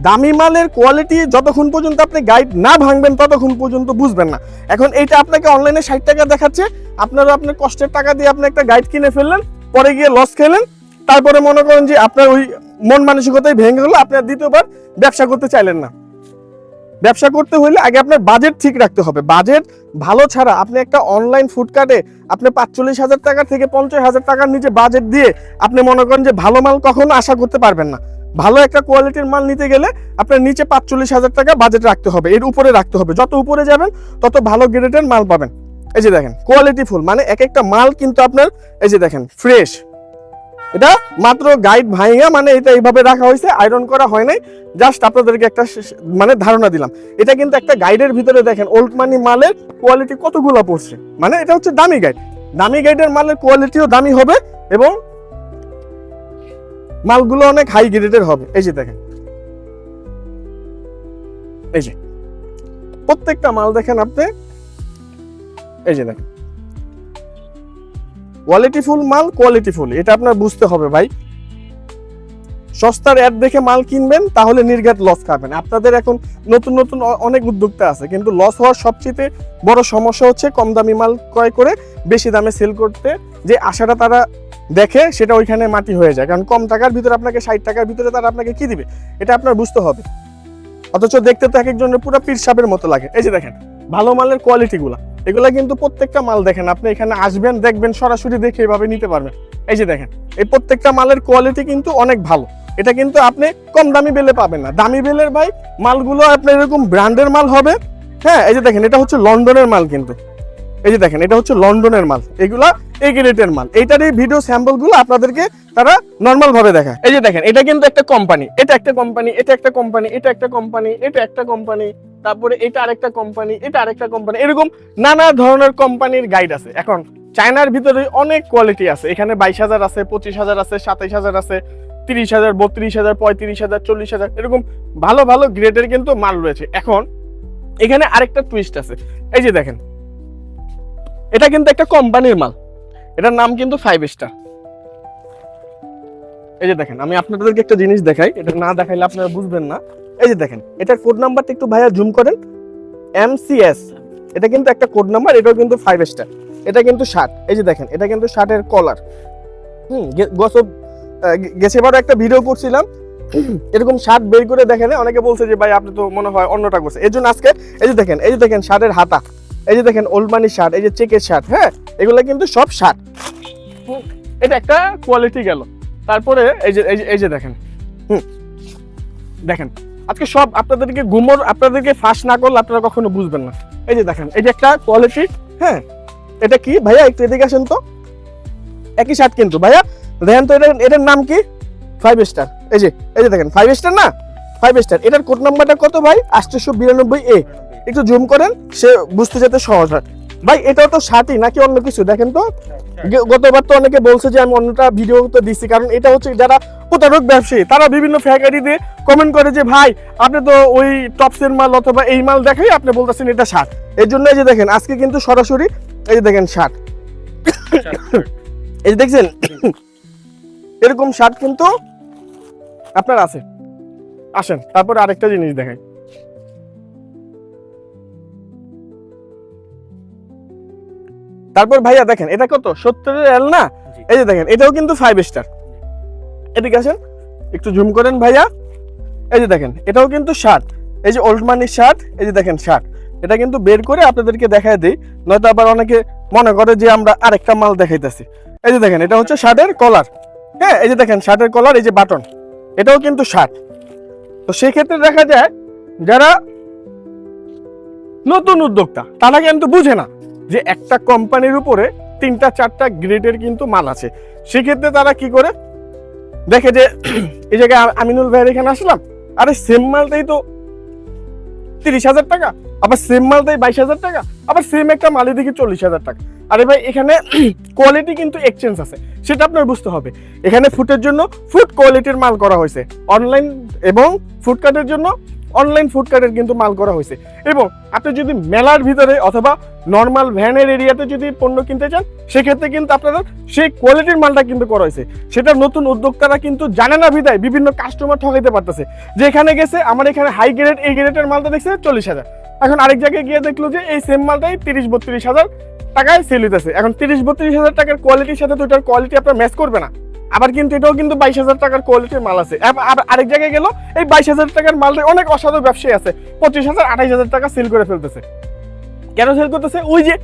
দামি মালের কোয়ালিটি যতক্ষণ পর্যন্ত আপনি গাইড না ভাঙবেন ততক্ষণ পর্যন্ত বুঝবেন না। এখন এইটা আপনাকে অনলাইনে 60 টাকা দেখাচ্ছে, আপনারা আপনার কষ্টের টাকা দিয়ে আপনি একটা গাইড কিনে ফেললেন, পরে গিয়ে লস খেলেন, তারপরে মনে করেন যে আপনার ওই মন মানসিকতাই ভেঙে গেল, আপনি আর দ্বিতীয়বার ব্যবসা করতে চাইলেন না। ব্যবসা করতে হলে আগে আপনার বাজেট ঠিক রাখতে হবে। বাজেট ভালো ছাড়া আপনি একটা অনলাইন ফুডকার্টে আপনি 45,000 টাকা থেকে 50,000 টাকার নিচে বাজেট দিয়ে আপনি মনে করেন যে ভালো মাল কখনো আশা করতে পারবেন না। ভালো একটা কোয়ালিটির মাল নিতে গেলে আপনার নিচে 45,000 টাকা বাজেট রাখতে হবে, এর উপরে রাখতে হবে। যত উপরে যাবেন তত ভালো গ্রেডের মাল পাবেন। এই যে দেখেন কোয়ালিটি ফুল, মানে এক একটা মাল কিন্তু আপনার এই যে দেখেন ফ্রেশ। এটা মাত্র গাইড ভাইয়া, মানে এটা এইভাবে রাখা হয়েছে, আয়রন করা হয় নাই, জাস্ট আপনাদেরকে একটা মানে ধারণা দিলাম। এটা কিন্তু একটা গাইডের ভিতরে দেখেন ওল্ড মানি মালের কোয়ালিটি কতগুলো পড়ছে, মানে এটা হচ্ছে দামি গাইড। দামি গাইডের মালের কোয়ালিটিও দামি হবে এবং মালগুলো অনেক হাই গ্রেডের হবে। এই যে দেখেন, এই যে প্রত্যেকটা মাল দেখেন আপনি, এই যে দেখেন কোয়ালিটিফুল মাল, কোয়ালিটিফুল, এটা আপনার বুঝতে হবে ভাই। সস্তার অ্যাড দেখে মাল কিনবেন তাহলে নির্ঘাত লস খাবেন। আপনাদের এখন নতুন নতুন অনেক উদ্যোক্তা আছে, কিন্তু লস হওয়ার সবচেয়ে বড় সমস্যা হচ্ছে কম দামি মাল ক্রয় করে বেশি দামে সেল করতে যে আশাটা তারা দেখে সেটা ওইখানে মাটি হয়ে যায়। কারণ কম টাকার ভিতরে আপনাকে 60 টাকার ভিতরে তারা আপনাকে কি দিবে এটা আপনার বুঝতে হবে। অথচ দেখতে তো এক একজনের পুরো পীর সাপের মতো লাগে। এই যে দেখেন ভালো মালের কোয়ালিটিগুলা, এগুলা কিন্তু প্রত্যেকটা মাল দেখেন, আপনি এখানে আসবেন দেখবেন সরাসরি দেখে এভাবে নিতে পারবেন। এই যে দেখেন এই প্রত্যেকটা মালের কোয়ালিটি কিন্তু অনেক ভালো। এটা কিন্তু আপনি কম দামি বেলে পাবেন না। দামি বেলের ভাই মালগুলো আপনার এরকম ব্র্যান্ডের মাল হবে। হ্যাঁ, এই যে দেখেন এটা হচ্ছে লন্ডনের মাল, কিন্তু এই যে দেখেন এটা হচ্ছে লন্ডনের মাল, এগুলা এই গ্রেডের মাল। এইটার এই ভিডিও স্যাম্পল গুলো আপনাদেরকে তারা নর্মাল ভাবে দেখায়। এই যে দেখেন এটা কিন্তু একটা কোম্পানি, এটা একটা কোম্পানি, এটা একটা কোম্পানি, এটা একটা কোম্পানি, এটা একটা কোম্পানি, তারপরে এটা আরেকটা কোম্পানি, এটা আরেকটা কোম্পানি, এরকম নানা ধরনের কোম্পানির গাইড আছে। এখন চায়নার ভিতরে অনেক কোয়ালিটি আছে, এখানে 22,000 আছে, 25,000 আছে, 27,000 আছে, 30,000, 32,000, 35,000, 40,000, এরকম ভালো ভালো গ্রেডের কিন্তু মাল রয়েছে। এখন এখানে আরেকটা টুইস্ট আছে। এই যে দেখেন এটা কিন্তু একটা কোম্পানির মাল, এটার নাম কিন্তু 5 স্টার। এই যে দেখেন আমি আপনাদেরকে একটা জিনিস দেখাই, এটা না দেখাইলে আপনারা বুঝবেন না। এই যে দেখেন এটার কোড নাম্বারটা একটু ভাইয়া জুম করেন, MCS, এটা কিন্তু একটা কোড নাম্বার, এটাও কিন্তু 5 স্টার। এটা কিন্তু শার্ট, এই যে দেখেন এটা কিন্তু শার্টের কলার। গেছেবারও একটা ভিডিও করছিলাম, এরকম শার্ট বের করে দেখেন, অনেকে বলছে যে ভাই আপনি তো মনে হয় অন্যটা করছে, এর জন্য আজকে এই যে দেখেন শার্টের হাতা, এই যে দেখেন ওল্ড মানি শার্ট, এই যে চেকের শার্ট, হ্যাঁ এগুলা কিন্তু সব শার্ট। এটা একটা কোয়ালিটি গেল। তারপরে এই যে দেখেন দেখেন আজকে সব আপনাদেরকে আপনাদেরকে ফাঁস না করলে আপনারা কখনো বুঝবেন না। এই যে দেখেন এই যে একটা কোয়ালিটি, হ্যাঁ এটা কি ভাইয়া একটু এদিকে আসেন তো, একই শার্ট কিন্তু ভাইয়া দেখেন তো, এটার নাম কি? 5 স্টার। এই যে দেখেন 5 স্টার না, 5 স্টার। এটার কোড নাম্বারটা কত ভাই? 892A। একটু জুম করেন, সে বুঝতে যেতে সহজ হয়। ভাই এটাও তো শার্টই নাকি অন্য কিছু? দেখেন তো, গতবার তো অনেকে বলছে যে আমি অন্যটা ভিডিওতে দিচ্ছি, কারণ এটা হচ্ছে যারা প্রতারক ব্যবসায়ী তারা বিভিন্ন ফ্যাক্টরি দিয়ে কমেন্ট করে যে ভাই আপনি তো ওই টপসের মাল অথবা এই মাল দেখাই আপনি বলতেছেন এটা শার্ট। এর জন্য এই যে দেখেন আজকে কিন্তু সরাসরি এই যে দেখেন শার্ট, এই যে দেখছেন এরকম শার্ট কিন্তু আপনার আছে। আসেন তারপর আরেকটা জিনিস দেখাই। তারপর ভাইয়া দেখেন এটা কত? 70 না? এই যে দেখেন এটাও কিন্তু 5 স্টার। এদিকে আসেন একটু জুম করেন ভাইয়া, এই যে দেখেন এটাও কিন্তু শার্ট, এই যে ওল্ড মানি শার্ট, এই যে দেখেন শার্ট। এটা কিন্তু বের করে আপনাদেরকে দেখায় দিই, নয়তো আবার অনেকে মনে করে যে আমরা আরেকটা মাল দেখাইতেছি। এই যে দেখেন এটা হচ্ছে শার্টের কলার, হ্যাঁ এই যে দেখেন শার্টের কলার, এই যে বাটন, এটাও কিন্তু শার্ট। তো সেই ক্ষেত্রে দেখা যায় যারা নতুন উদ্যোক্তা তারা কিন্তু বুঝে না যে একটা কোম্পানির উপরে 3-4টা গ্রেডের কিন্তু মাল আছে। সেক্ষেত্রে তারা কি করে দেখে যে এই জায়গায় আমিনুল ভাইয়ের এখানে আসলাম, আরে সেম মালটাই তো 30,000 টাকা, আবার সেম মালটাই 22,000 টাকা, আবার সেম একটা মালই দেখি 40,000 টাকা। আরে ভাই এখানে কোয়ালিটি কিন্তু এক্সচেঞ্জ আছে, সেটা আপনার বুঝতে হবে। এখানে ফুডের জন্য ফুড কোয়ালিটির মাল করা হয়েছে অনলাইন, এবং ফুডকার্টের জন্য অনলাইন ফুডকার্টের কিন্তু মাল করা হয়েছে। এবং আপনি যদি মেলার ভিতরে অথবা নর্মাল ভ্যানের এরিয়াতে যদি পণ্য কিনতে চান, সেক্ষেত্রে কিন্তু আপনারা সেই কোয়ালিটির মালটা কিন্তু করা হয়েছে। সেটা নতুন উদ্যোক্তারা কিন্তু জানে না বিদায় বিভিন্ন কাস্টমার ঠকাইতে পারতেছে, যে এখানে গেছে আমার এখানে হাই গ্রেড এই গ্রেডের মালটা দেখছে 40,000, এখন আরেক জায়গায় গিয়ে দেখলো যে এই সেম মালটাই 30-32,000 টাকায় সেল হইতেছে। এখন 30-32,000 টাকার কোয়ালিটির সাথে তো এটার কোয়ালিটি আপনার ম্যাচ করবে না। আবার কিন্তু এটাও কিন্তু 22,000 টাকার কোয়ালিটির মাল আছে। আরেক জায়গায় গেল এই 22,000 টাকার মালটা অনেক অসাধু ব্যবসায়ী আছে 25,000-28,000 টাকা সেল করে ফেলতেছে। কেন সেল করতেছে? ওই যে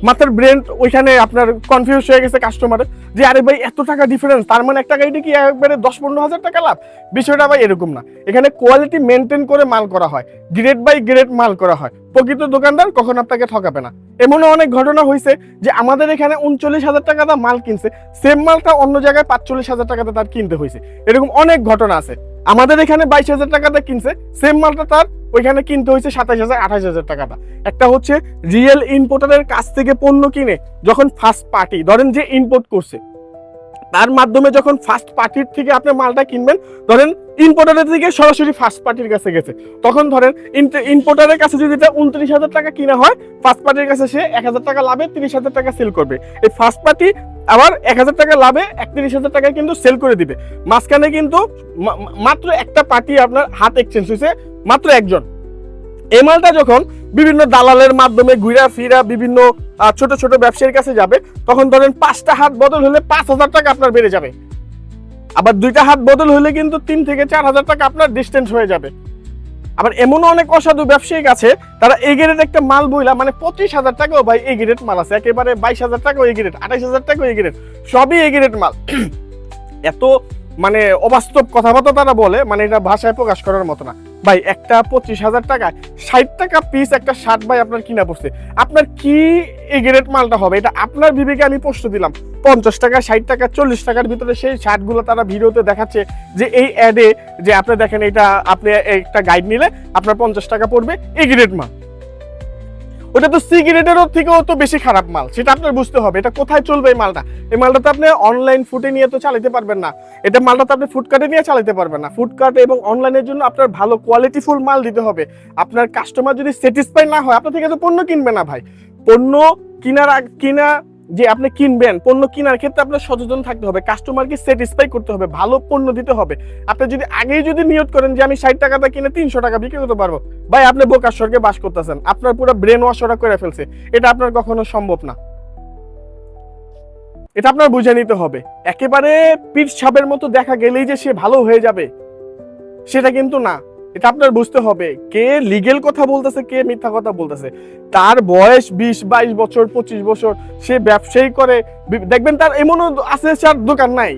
মাথার ব্রেন ওইখানে আপনার কনফিউজ হয়ে গেছে কাস্টমারের, যে আরে ভাই এত টাকা ডিফারেন্স, তার মানে একটা গাড়িতে কি একবারে 10-15,000 টাকা লাভ? বিষয়টা ভাই এরকম না। এখানে কোয়ালিটি মেনটেন করে মাল করা হয়, গ্রেড বাই গ্রেড মাল করা হয়। প্রকৃত দোকানদার কখন আপনাকে ঠকাবে না। এমনও অনেক ঘটনা হয়েছে যে আমাদের এখানে 39,000 টাকা দা মাল কিনছে, সেম মালটা অন্য জায়গায় 45,000 টাকাতে তার কিনতে হয়েছে। এরকম অনেক ঘটনা আছে। আমাদের এখানে 22,000 টাকাতে কিনছে, সেম মালটা তার ওইখানে কিনতে হয়েছে 27,000-28,000 টাকাটা। একটা হচ্ছে রিয়েল ইম্পোর্টারের কাছ থেকে পণ্য কিনে যখন ফার্স্ট পার্টি, ধরেন যে ইম্পোর্ট করছে তার মাধ্যমে যখন ফার্স্ট পার্টির থেকে আপনি মালটা কিনবেন, ধরেন ইম্পোর্টারের থেকে সরাসরি ফার্স্ট পার্টির কাছে গেছে, তখন ধরেন ইম্পোর্টারের কাছে যদি এটা 29,000 টাকা কিনা হয়, ফার্স্ট পার্টির কাছে সে 1,000 টাকা লাভে 30,000 টাকা সেল করবে। এই ফার্স্ট পার্টি আবার 1,000 টাকা লাভে 31,000 টাকা কিন্তু সেল করে দিবে। মাঝখানে কিন্তু মাত্র একটা পার্টি আপনার হাত এক্সচেঞ্জ হয়েছে, মাত্র একজন। এই মালটা যখন বিভিন্ন দালালের মাধ্যমে ঘুরা ফিরা বিভিন্ন ছোট ছোট ব্যবসায়ীর কাছে যাবে, তখন ধরেন 5টা হাত বদল হলে 5,000 টাকা আপনার বেড়ে যাবে। আবার 2টা হাত বদল হলে কিন্তু 3,000-4,000 টাকা আপনার ডিস্টেন্স হয়ে যাবে। আবার এমনও অনেক অসাধু ব্যবসায়িক আছে, তারা এই গ্রেড একটা মাল বইলা মানে 25,000 টাকাও ভাই এই গ্রেড মাল আছে, একেবারে 22,000 টাকাও এই গ্রেড, 28,000 টাকাও এই গ্রেড, সবই এই গ্রেড মাল। এত মানে অবাস্তব কথাবার্তা তারা বলে, মানে এটা ভাষায় প্রকাশ করার মতো না ভাই। একটা 25,000 টাকায় 60 টাকা পিস একটা শার্ট ভাই আপনার কিনা পড়ছে, আপনার কি এই গ্রেড মালটা হবে? এটা আপনার বিবেকে আমি প্রশ্ন দিলাম। 50 টাকা, 60 টাকা, 40 টাকার ভিতরে সেই শার্টগুলো তারা ভিডিওতে দেখাচ্ছে যে এই অ্যাডে যে আপনি দেখেন এটা আপনি একটা গাইড নিলে আপনার 50 টাকা পড়বে এই গ্রেড মাল। ওটা তো সি গ্রেডেরও থেকেও তো বেশি খারাপ মাল, সেটা আপনার বুঝতে হবে। এটা কোথায় চলবে এই মালটা? এই মালটা তো আপনি অনলাইন ফুডে নিয়ে তো চালাতে পারবেন না, এটা মালটা তো আপনি ফুডকার্টে নিয়ে চালাতে পারবেন না। ফুডকার্ট এবং অনলাইনের জন্য আপনার ভালো কোয়ালিটিফুল মাল দিতে হবে। আপনার কাস্টমার যদি স্যাটিসফাই না হয়, আপনার থেকে তো পণ্য কিনবে না ভাই। পণ্য কিনা যে আপনি কিনবেন, পণ্য কেনার ক্ষেত্রে আপনার সচেতন থাকতে হবে, কাস্টমারকে স্যাটিসফাই করতে হবে, ভালো পণ্য দিতে হবে। আপনি যদি আগেই যদি নিয়ত করেন যে আমি 60 টাকাটা কিনে 300 টাকা বিক্রি করতে পারবো, ভাই আপনি বোকার স্বর্গে বাস করতেছেন, আপনার পুরো ব্রেন ওয়াশ ওরা করে ফেলছে। এটা আপনার কখনো সম্ভব না, এটা আপনার বুঝে নিতে হবে। একেবারে পীর সাহেবের মতো দেখা গেলেই যে সে ভালো হয়ে যাবে সেটা কিন্তু না, এটা আপনার বুঝতে হবে। কে লিগেল কথা বলতেছে, কে মিথ্যা কথা বলতেছে। তার বয়স 20-22 বছর, 25 বছর, সে ব্যবসায়ী করে, দেখবেন তার এমনও আছে যার দোকান নাই,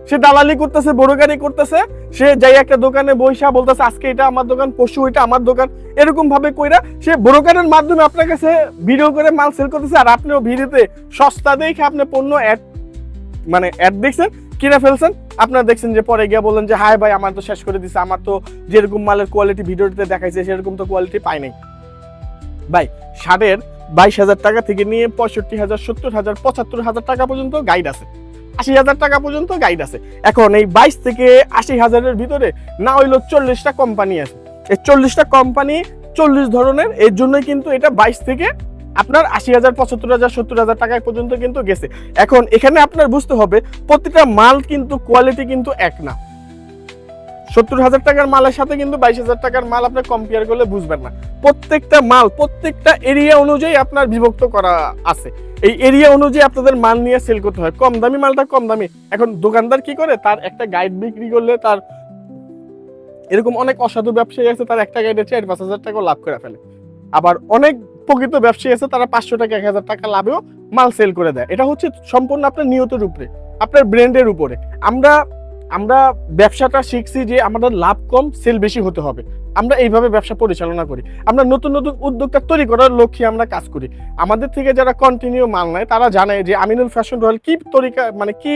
সে দালালি করতেছে, বড় গাড়ি করতেছে, সে যাই একটা দোকানে বইসা বলতেছে আজকে এটা আমার দোকান, পরশু এটা আমার দোকান, এরকম ভাবে কইরা সে ব্রোকারের মাধ্যমে আপনার কাছে ভিডিও করে মাল সেল করতেছে। আর আপনিও ভিডিওতে সস্তা দেখে আপনি পণ্য অ্যাড দেখছেন, কিনে ফেলছেন। আপনারা দেখছেন যে পরে গিয়ে বললেন যে হাই ভাই আমার তো শেষ করে দিছে, আমার তো যেরকম মালের কোয়ালিটি ভিডিওতে দেখাইছে সেরকম তো কোয়ালিটি পাই নাই। ভাই শার্টের 22,000 টাকা থেকে নিয়ে 65,000, 70,000, 75,000 টাকা পর্যন্ত গাইড আছে, 80,000 টাকা পর্যন্ত গাইড আছে। এখন এই 22 থেকে 80,000-এর ভিতরে না হইলো 40টা কোম্পানি আছে। এই 40টা কোম্পানি 40 ধরনের, এর জন্যই কিন্তু এটা 22 থেকে আপনার 80,000, 75,000, 70,000 টাকা পর্যন্ত কিন্তু গেছে। এখন এখানে আপনার বুঝতে হবে প্রত্যেকটা মাল কিন্তু কোয়ালিটি কিন্তু এক না। 70,000 টাকার মালের সাথে কিন্তু 22,000 টাকার মাল আপনি কম্পেয়ার করলে বুঝবেন না। প্রত্যেকটা মাল প্রত্যেকটা এরিয়া অনুযায়ী আপনার বিভক্ত করা আছে। এই এরিয়া অনুযায়ী আপনাদের মাল নিয়ে সেল করতে হয়। কম দামি মালটা কম দামি। এখন দোকানদার কি করে, তার একটা গাইড বিক্রি করলে তার এরকম অনেক অসাধু ব্যবসায়ী আছে, তার একটা গাইডে 4-5,000 টাকা লাভ করে ফেলে। আবার অনেক প্রকৃত ব্যবসায়ী আছে, তারা 500 টাকা 1,000 টাকা লাভেও মাল সেল করে দেয়। এটা হচ্ছে সম্পূর্ণ আপনার নিয়তের উপরে, আপনার ব্র্যান্ডের উপরে। আমরা ব্যবসাটা শিখছি যে আমাদের লাভ কম, সেল বেশি হতে হবে। আমরা এইভাবে ব্যবসা পরিচালনা করি। আমরা নতুন নতুন উদ্যোক্তা তৈরি করার লক্ষ্যে আমরা কাজ করি। আমাদের থেকে যারা কন্টিনিউ মাল নেয় তারা জানে যে আমিনুল ফ্যাশন রয়্যাল কি তরিকা, মানে কি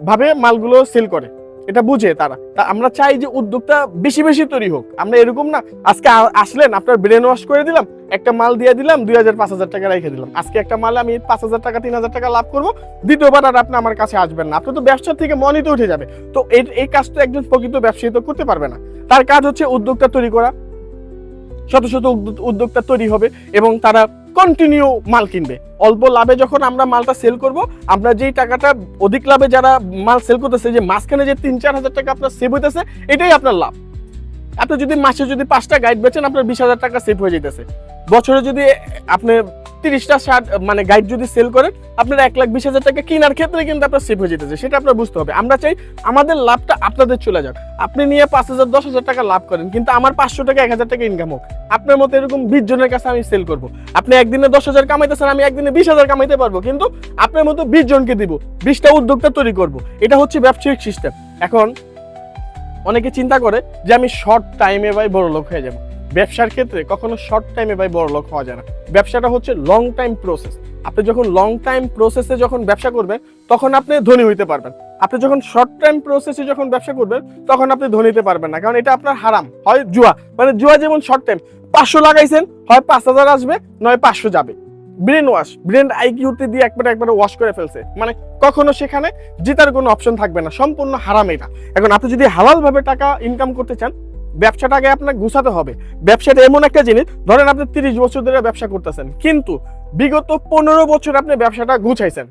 ভাবে মালগুলো সেল করে। এটা বুঝে তারা। তা আমরা চাই যে উদ্যোক্তা বেশি বেশি তৈরি হোক। আমরা এরকম না আজকে আসলেন আপনার ব্রেন ওয়াশ করে দিলাম, একটা মাল দিয়ে দিলাম 2000-5000 টাকা রেখে দিলাম, আজকে একটা মালে আমি 5000 টাকা 3000 টাকা লাভ করবো, দ্বিতীয়বার আর আপনি আমার কাছে আসবেন না, আপনি তো ব্যবসা থেকে মনই তো উঠে যাবে। তো এই কাজটা একজন প্রকৃত ব্যবসায়ী তো করতে পারবে না। তার কাজ হচ্ছে উদ্যোক্তা তৈরি করা, শত শত উদ্যোক্তা তৈরি হবে এবং তারা কন্টিনিউ মাল কিনবে। অল্প লাভে যখন আমরা মালটা সেল করব, আমরা যেই টাকাটা অধিক লাভে যারা মাল সেল করতেছে, যে মাঝখানে যে 3-4 হাজার টাকা আপনার সেভ হইতেছে, এটাই আপনার লাভ। আপনি যদি মাসে যদি 5টা গাইড বেচেন, আপনার 20,000 টাকা সেভ হয়ে যেতেছে। বছরে যদি আপনি 30টা মানে গাইড যদি সেল করেন, আপনার 1,20,000 টাকা কেনার ক্ষেত্রে কিন্তু আপনার সেভ হয়ে যেতেছে। সেটা আপনার বুঝতে হবে। আমরা চাই আমাদের লাভটা আপনাদের চলে যাক। আপনি নিয়ে 5,000-10,000 টাকা লাভ করেন, কিন্তু আমার 500 টাকা 1,000 টাকা ইনকাম হোক। আপনার মতো এরকম 20 জনের কাছে আমি সেল করব। আপনি একদিনে 10,000 কামাইতেছেন, আমি একদিনে 20,000 কামাইতে পারবো, কিন্তু আপনার মতো 20 জনকে দিব, 20টা উদ্যোক্তা তৈরি করব। এটা হচ্ছে ব্যবসায়িক সিস্টেম। এখন অনেকে চিন্তা করে যে আমি শর্ট টাইমে ভাই বড় লোক হয়ে যাবো। ব্যবসার ক্ষেত্রে কখনো শর্ট টাইমে ভাই বড় লোক হওয়া যায় না। ব্যবসাটা হচ্ছে লং টাইম প্রসেস। আপনি যখন লং টাইম প্রসেসে যখন ব্যবসা করবেন, তখন আপনি ধনী হইতে পারবেন। আপনি যখন শর্ট টাইম প্রসেসে যখন ব্যবসা করবেন, তখন আপনি ধনী হতে পারবেন না, কারণ এটা আপনার হারাম। হয় জুয়া, মানে জুয়া যেমন শর্ট টাইম, 500 লাগাইছেন, হয় 5,000 আসবে, নয় 500 যাবে। ব্রেন ওয়াশ, ব্রেন আইকিউতে দিয়ে একবারে ওয়াশ করে ফেলছে, মানে কখনো সেখানে জেতার কোনো অপশন থাকবে না, সম্পূর্ণ হারাম এটা। এখন আপনি যদি হালাল ভাবে টাকা ইনকাম করতে চান, ব্যবসাটাকে আপনাকে গুছাতে হবে। ব্যবসাটা এমন একটা জিনিস, ধরেন আপনি 30 বছর ধরে ব্যবসা করতেছেন, কিন্তু বিগত 15 বছর আপনি ব্যবসাটা গুছাইছেন।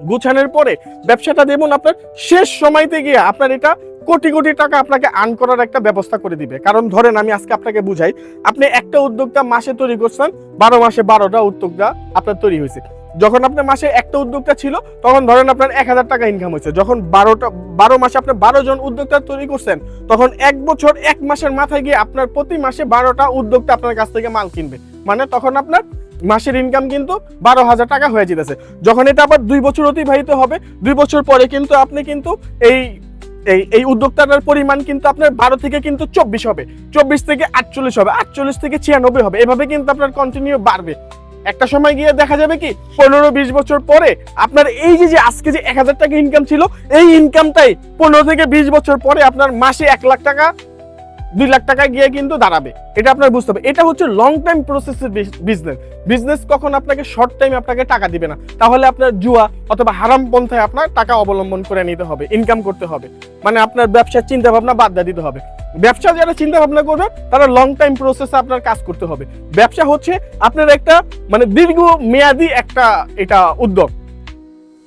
গুছানোর পরে ব্যবসাটা যেমন আপনার শেষ সময়তে গিয়ে আপনার এটা কোটি কোটি টাকা আপনাকে আর্ন করার একটা ব্যবস্থা করে দিবে। কারণ ধরেন আমি আজকে আপনাকে বুঝাই, আপনি একটা উদ্যোক্তা মাসে তৈরি করছেন, 12 মাসে 12টা উদ্যোক্তা আপনার তৈরি হয়েছে। যখন আপনার মাসে একটা উদ্যোক্তা ছিল, তখন ধরেন আপনার 1,000 টাকা ইনকাম হয়েছে। যখন 12 মাসে আপনি 12 জন উদ্যোক্তা তৈরি করছেন, তখন 1 বছর 1 মাসের মাথায় গিয়ে আপনার প্রতি মাসে 12টা উদ্যোক্তা আপনার কাছ থেকে মাল কিনবে। মানে তখন আপনার মাসের ইনকাম কিন্তু 12,000 টাকা হয়ে যেতেছে। যখন এটা আবার 2 বছর অতিবাহিত হবে, 2 বছর পরে কিন্তু আপনি কিন্তু এই উদ্যোক্তার পরিমাণ কিন্তু আপনার 12 থেকে কিন্তু 24 হবে, 24 থেকে 48 হবে, 48 থেকে 96 হবে। এভাবে কিন্তু আপনার কন্টিনিউ বাড়বে। একটা সময় গিয়ে দেখা যাবে কি 15-20 বছর পরে আপনার এই যে আজকে যে 1,000 টাকা ইনকাম ছিল, এই ইনকামটাই 15 থেকে 20 বছর পরে আপনার মাসে 1 লাখ টাকা 2 লাখ টাকা গিয়ে কিন্তু দাঁড়াবে। এটা আপনার বুঝতে হবে। এটা হচ্ছে লং টাইম প্রসেসের বিজনেস। কখন আপনাকে শর্ট টাইমে আপনাকে টাকা দিবে না, তাহলে আপনার জুয়া অথবা হারাম পন্থায় আপনার টাকা অবলম্বন করে নিতে হবে, ইনকাম করতে হবে। মানে আপনার ব্যবসার চিন্তা ভাবনা বাদ দিয়ে দিতে হবে। ব্যবসা যারা চিন্তা ভাবনা করবে, তারা লং টাইম প্রসেসে আপনার কাজ করতে হবে। ব্যবসা হচ্ছে আপনার একটা মানে দীর্ঘ মেয়াদী একটা এটা উদ্যোগ,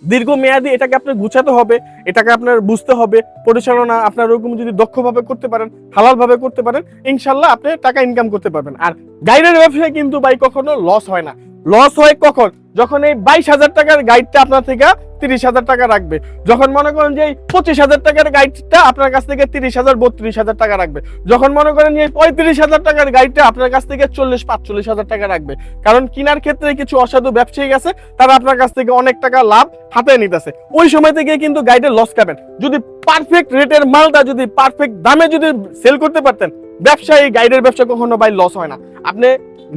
দীর্ঘমেয়াদী। এটাকে আপনার গুছাতে হবে, এটাকে আপনার বুঝতে হবে। পরিচালনা আপনার ওরকম যদি দক্ষভাবে করতে পারেন, হালালভাবে করতে পারেন, ইনশাল্লাহ আপনি টাকা ইনকাম করতে পারবেন। আর গাইডের ব্যবসায় কিন্তু ভাই কখনো লস হয় না। লস হয় কখন? যখন এই 22,000 টাকার গাইডটা আপনার থেকে 30,000 টাকা রাখবে। যখন মনে করেন যে 25,000 টাকার গাইডটা আপনার কাছ থেকে 30,000-32,000 টাকা রাখবে। যখন মনে করেন যে 35,000 টাকার গাইডটা আপনার কাছ থেকে 40-45,000 টাকা রাখবে। কারণ কেনার ক্ষেত্রে কিছু অসাধু ব্যবসায়ী আছে, তারা আপনার কাছ থেকে অনেক টাকা লাভ হাতে নিতেছে। ওই সময় থেকে কিন্তু গাইডের লস খাবেন। যদি পারফেক্ট রেটের মালটা যদি পারফেক্ট দামে যদি সেল করতে পারতেন, ব্যবসায়ী গাইডের ব্যবসা কখনো ভাই লস হয় না। আপনি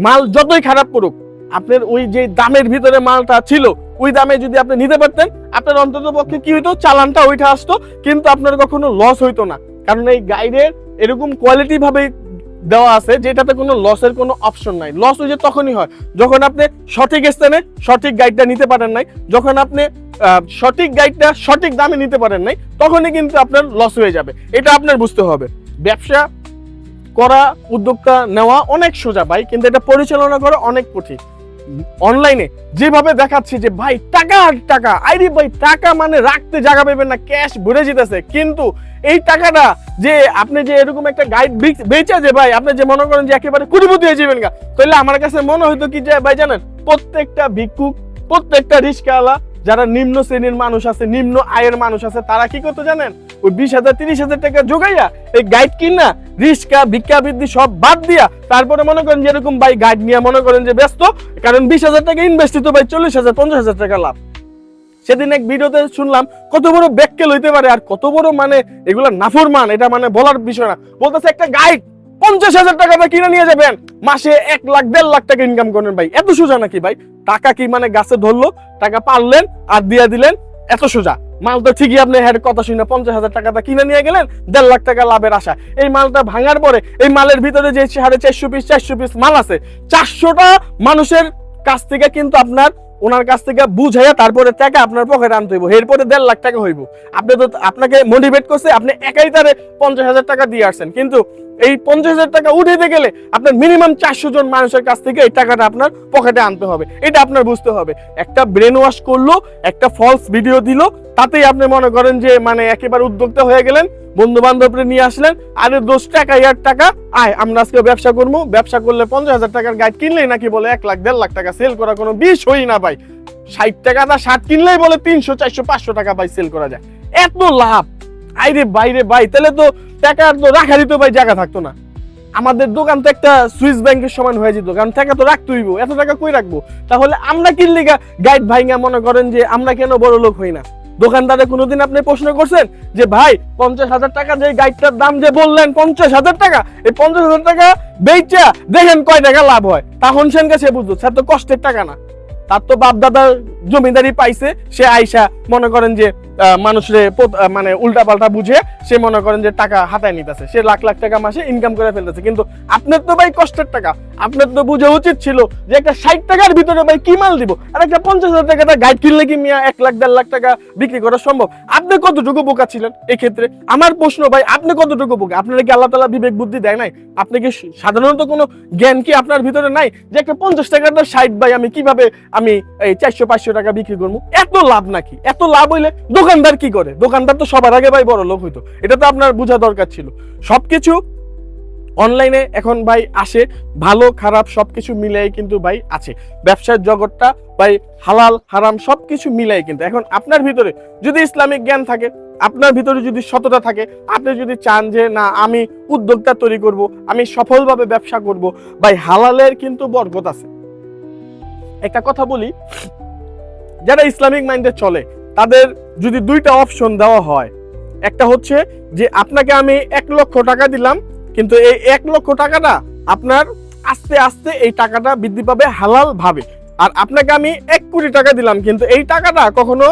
মাল যতই খারাপ করুক, আপনার ওই যে দামের ভিতরে মালটা ছিল, ওই দামে যদি আপনি নিতে পারতেন, আপনার অন্তত পক্ষে কি হইতো, চালানটা ওইটা আসতো, কিন্তু আপনার কখনো লস হইতো না। কারণ এই গাইডের এরকম কোয়ালিটি ভাবে দেওয়া আছে যেটাতে কোনো লসের কোনো অপশন নাই। লস হয়ে যায় তখনই হয় যখন আপনি সঠিক স্থানে সঠিক গাইডটা নিতে পারেন নাই, যখন আপনি সঠিক গাইডটা সঠিক দামে নিতে পারেন নাই, তখনই কিন্তু আপনার লস হয়ে যাবে। এটা আপনার বুঝতে হবে। ব্যবসা করা, উদ্যোক্তা নেওয়া অনেক সোজা ভাই, কিন্তু এটা পরিচালনা করা অনেক কঠিন। অনলাইনে যেভাবে দেখাচ্ছে যে ভাই টাকা আর টাকা, আইরে ভাই টাকা মানে রাখতে জায়গা পাবেন না, ক্যাশ ভরে যেতেছে, কিন্তু এই টাকাটা যে আপনি যে এরকম একটা গাইড বেচে যে ভাই আপনি যে মনে করেন যে একেবারে কোটিপতি হয়ে যাবেন গা, তাহলে আমার কাছে মনে হইতো কি যে ভাই জানেন, প্রত্যেকটা ভিক্ষুক, প্রত্যেকটা রিস্কাওয়ালা, যারা নিম্ন শ্রেণীর মানুষ আছে, নিম্ন আয়ের মানুষ আছে, তারা কি করতে জানেন, ওই 20,000-30,000 টাকা জোগাইয়া এই গাইড কিনা রিস্কা ভিক্ষা বৃদ্ধি সব বাদ দিয়া তারপরে মনে করেন যেরকম ভাই গাইড নিয়ে মনে করেন যে ব্যস্ত, কারণ 20,000 টাকা ইনভেস্ট তো ভাই 40,000-50,000 টাকা লাভ। সেদিন এক ভিডিওতে শুনলাম কত বড় ব্যাককেল হইতে পারে আর কত বড় মানে এগুলা নাফরমান, এটা মানে বলার বিষয় না। বলতেছে একটা গাইড 50,000 টাকা কিনে নিয়ে যাবেন, মাসে 1 লাখ 1.5 লাখ টাকা ইনকাম করেন। ভাই এত সোজা নাকি ভাই? টাকা কি মানে গাছে ধরলো, টাকা পারলেন আর দিয়ে দিলেন, এত সোজা। মাল তো ঠিকই আপনি হ্যাঁ কথা শুনে 50,000 টাকাটা কিনে নিয়ে গেলেন 1.5 লাখ টাকা লাভের আশা। এই মালটা ভাঙার পরে এই মালের ভিতরে যে 450 পিস মাল আছে, 400টা মানুষের কাছ থেকে কিন্তু আপনার ওনার কাছ থেকে বুঝাইয়া তারপরে টাকা আপনার পকেটে আনতে হইব, এরপরে 1.5 লাখ টাকা হইব। আপনি তো আপনাকে মোটিভেট করছে, আপনি একাই তারে 50,000 টাকা দিয়ে আসছেন, কিন্তু এই 50,000 টাকা উঠাইতে গেলে আপনার মিনিমাম 400 জন মানুষের কাছ থেকে এই টাকাটা আপনার পকেটে আনতে হবে। এটা আপনার বুঝতে হবে। একটা ব্রেন ওয়াশ করলো, একটা ফলস ভিডিও দিল, তাতেই আপনি মনে করেন যে মানে একেবারে উদ্যোক্তা হয়ে গেলেন, বন্ধু বান্ধবরে নিয়ে আসলেন, আরে 10 টাকা 1 টাকা আয় আমরা আজকে ব্যবসা করবো। ব্যবসা করলে 50,000 টাকার গাইড কিনলেই নাকি বলে 1 লাখ 1.5 লাখ টাকা সেল করা কোনো বিষয়ই না ভাই। 60 টাকাটা শার্ট কিনলেই বলে 300 400 500 টাকা ভাই সেল করা যায়। এত লাভ! আইরে বাইরে ভাই, তাহলে তো টাকার তো রাখারই তো ভাই জায়গা থাকতো না। আমাদের দোকান তো একটা সুইস ব্যাংকের সমান হয়ে যেত, কারণ টাকা তো রাখতে হইব। এত টাকা কই রাখবো? তাহলে আমরা কিনলে গাইড ভাইঙ্গা মনে করেন যে আমরা কেন বড় লোক হই না? দোকানদারে কোনোদিন আপনি প্রশ্ন করছেন যে ভাই 50,000 টাকা যে গাইডটার দাম যে বললেন 50,000 টাকা, এই 50,000 টাকা বেচা দেখেন কয় টাকা লাভ হয়? তখন সেন কাছে বুঝতো স্যার তো কষ্টের টাকা না, তার তো বাপ দাদার জমিদারি পাইছে, সে আইসা মনে করেন যে মানুষরে মানে উল্টা পাল্টা বুঝে সে মনে করেন যে টাকা হাতায় নিতেছে, সে লাখ লাখ টাকা মাসে ইনকাম করে ফেলতেছে। কিন্তু আপনার তো ভাই কষ্টের টাকা, আপনার তো বুঝা উচিত ছিল যে একটা 60 টাকার ভিতরে ভাই কি মাল দিব, আর একটা 50,000 টাকাটা গাইড কিনলে কি মিয়া 1 লাখ 1.5 লাখ টাকা বিক্রি করা সম্ভব? আপনি কতটুকু বোকা ছিলেন এই ক্ষেত্রে? আমার প্রশ্ন ভাই, আপনি কতটুকু বোকা? আপনারা কি আল্লাহ তাআলা বিবেক বুদ্ধি দেয় নাই? আপনি কি সাধারণত কোনো জ্ঞান কি আপনার ভিতরে নাই যে একটা 50 টাকাটা 60 ভাই আমি কিভাবে আমি এই 400 500 টাকা বিক্রি করবো? এত লাভ নাকি? এত লাভ হইলে দোকানদার কি করে? দোকানদার তো সবার আগে ভাই বড় লোক হইতো। এটা তো আপনার বোঝা দরকার ছিল। সবকিছু অনলাইনে এখন ভাই আসে, ভালো খারাপ সবকিছু মিলাই কিন্তু ভাই আছে। ব্যবসার জগৎটা ভাই হালাল হারাম সবকিছু মিলাই কিন্তু এখন আপনার ভিতরে যদি ইসলামিক জ্ঞান থাকে, আপনার ভিতরে যদি সততা থাকে, আপনি যদি চান যে না আমি উদ্যোক্তা তৈরি করব, আমি সফলভাবে ব্যবসা করব, ভাই হালালের কিন্তু বরকত আছে। একটা কথা বলি, যারা ইসলামিক মাইন্ডে চলে তাদের যদি 2টা অপশন দেওয়া হয়, একটা হচ্ছে যে আপনাকে আমি 1 লক্ষ টাকা দিলাম, কিন্তু এই 1 লক্ষ টাকাটা আপনার আস্তে আস্তে এই টাকাটা বৃদ্ধি পাবে হালাল ভাবে। আর আপনাকে আমি 1 কোটি টাকা দিলাম, কিন্তু এই টাকাটা কখনো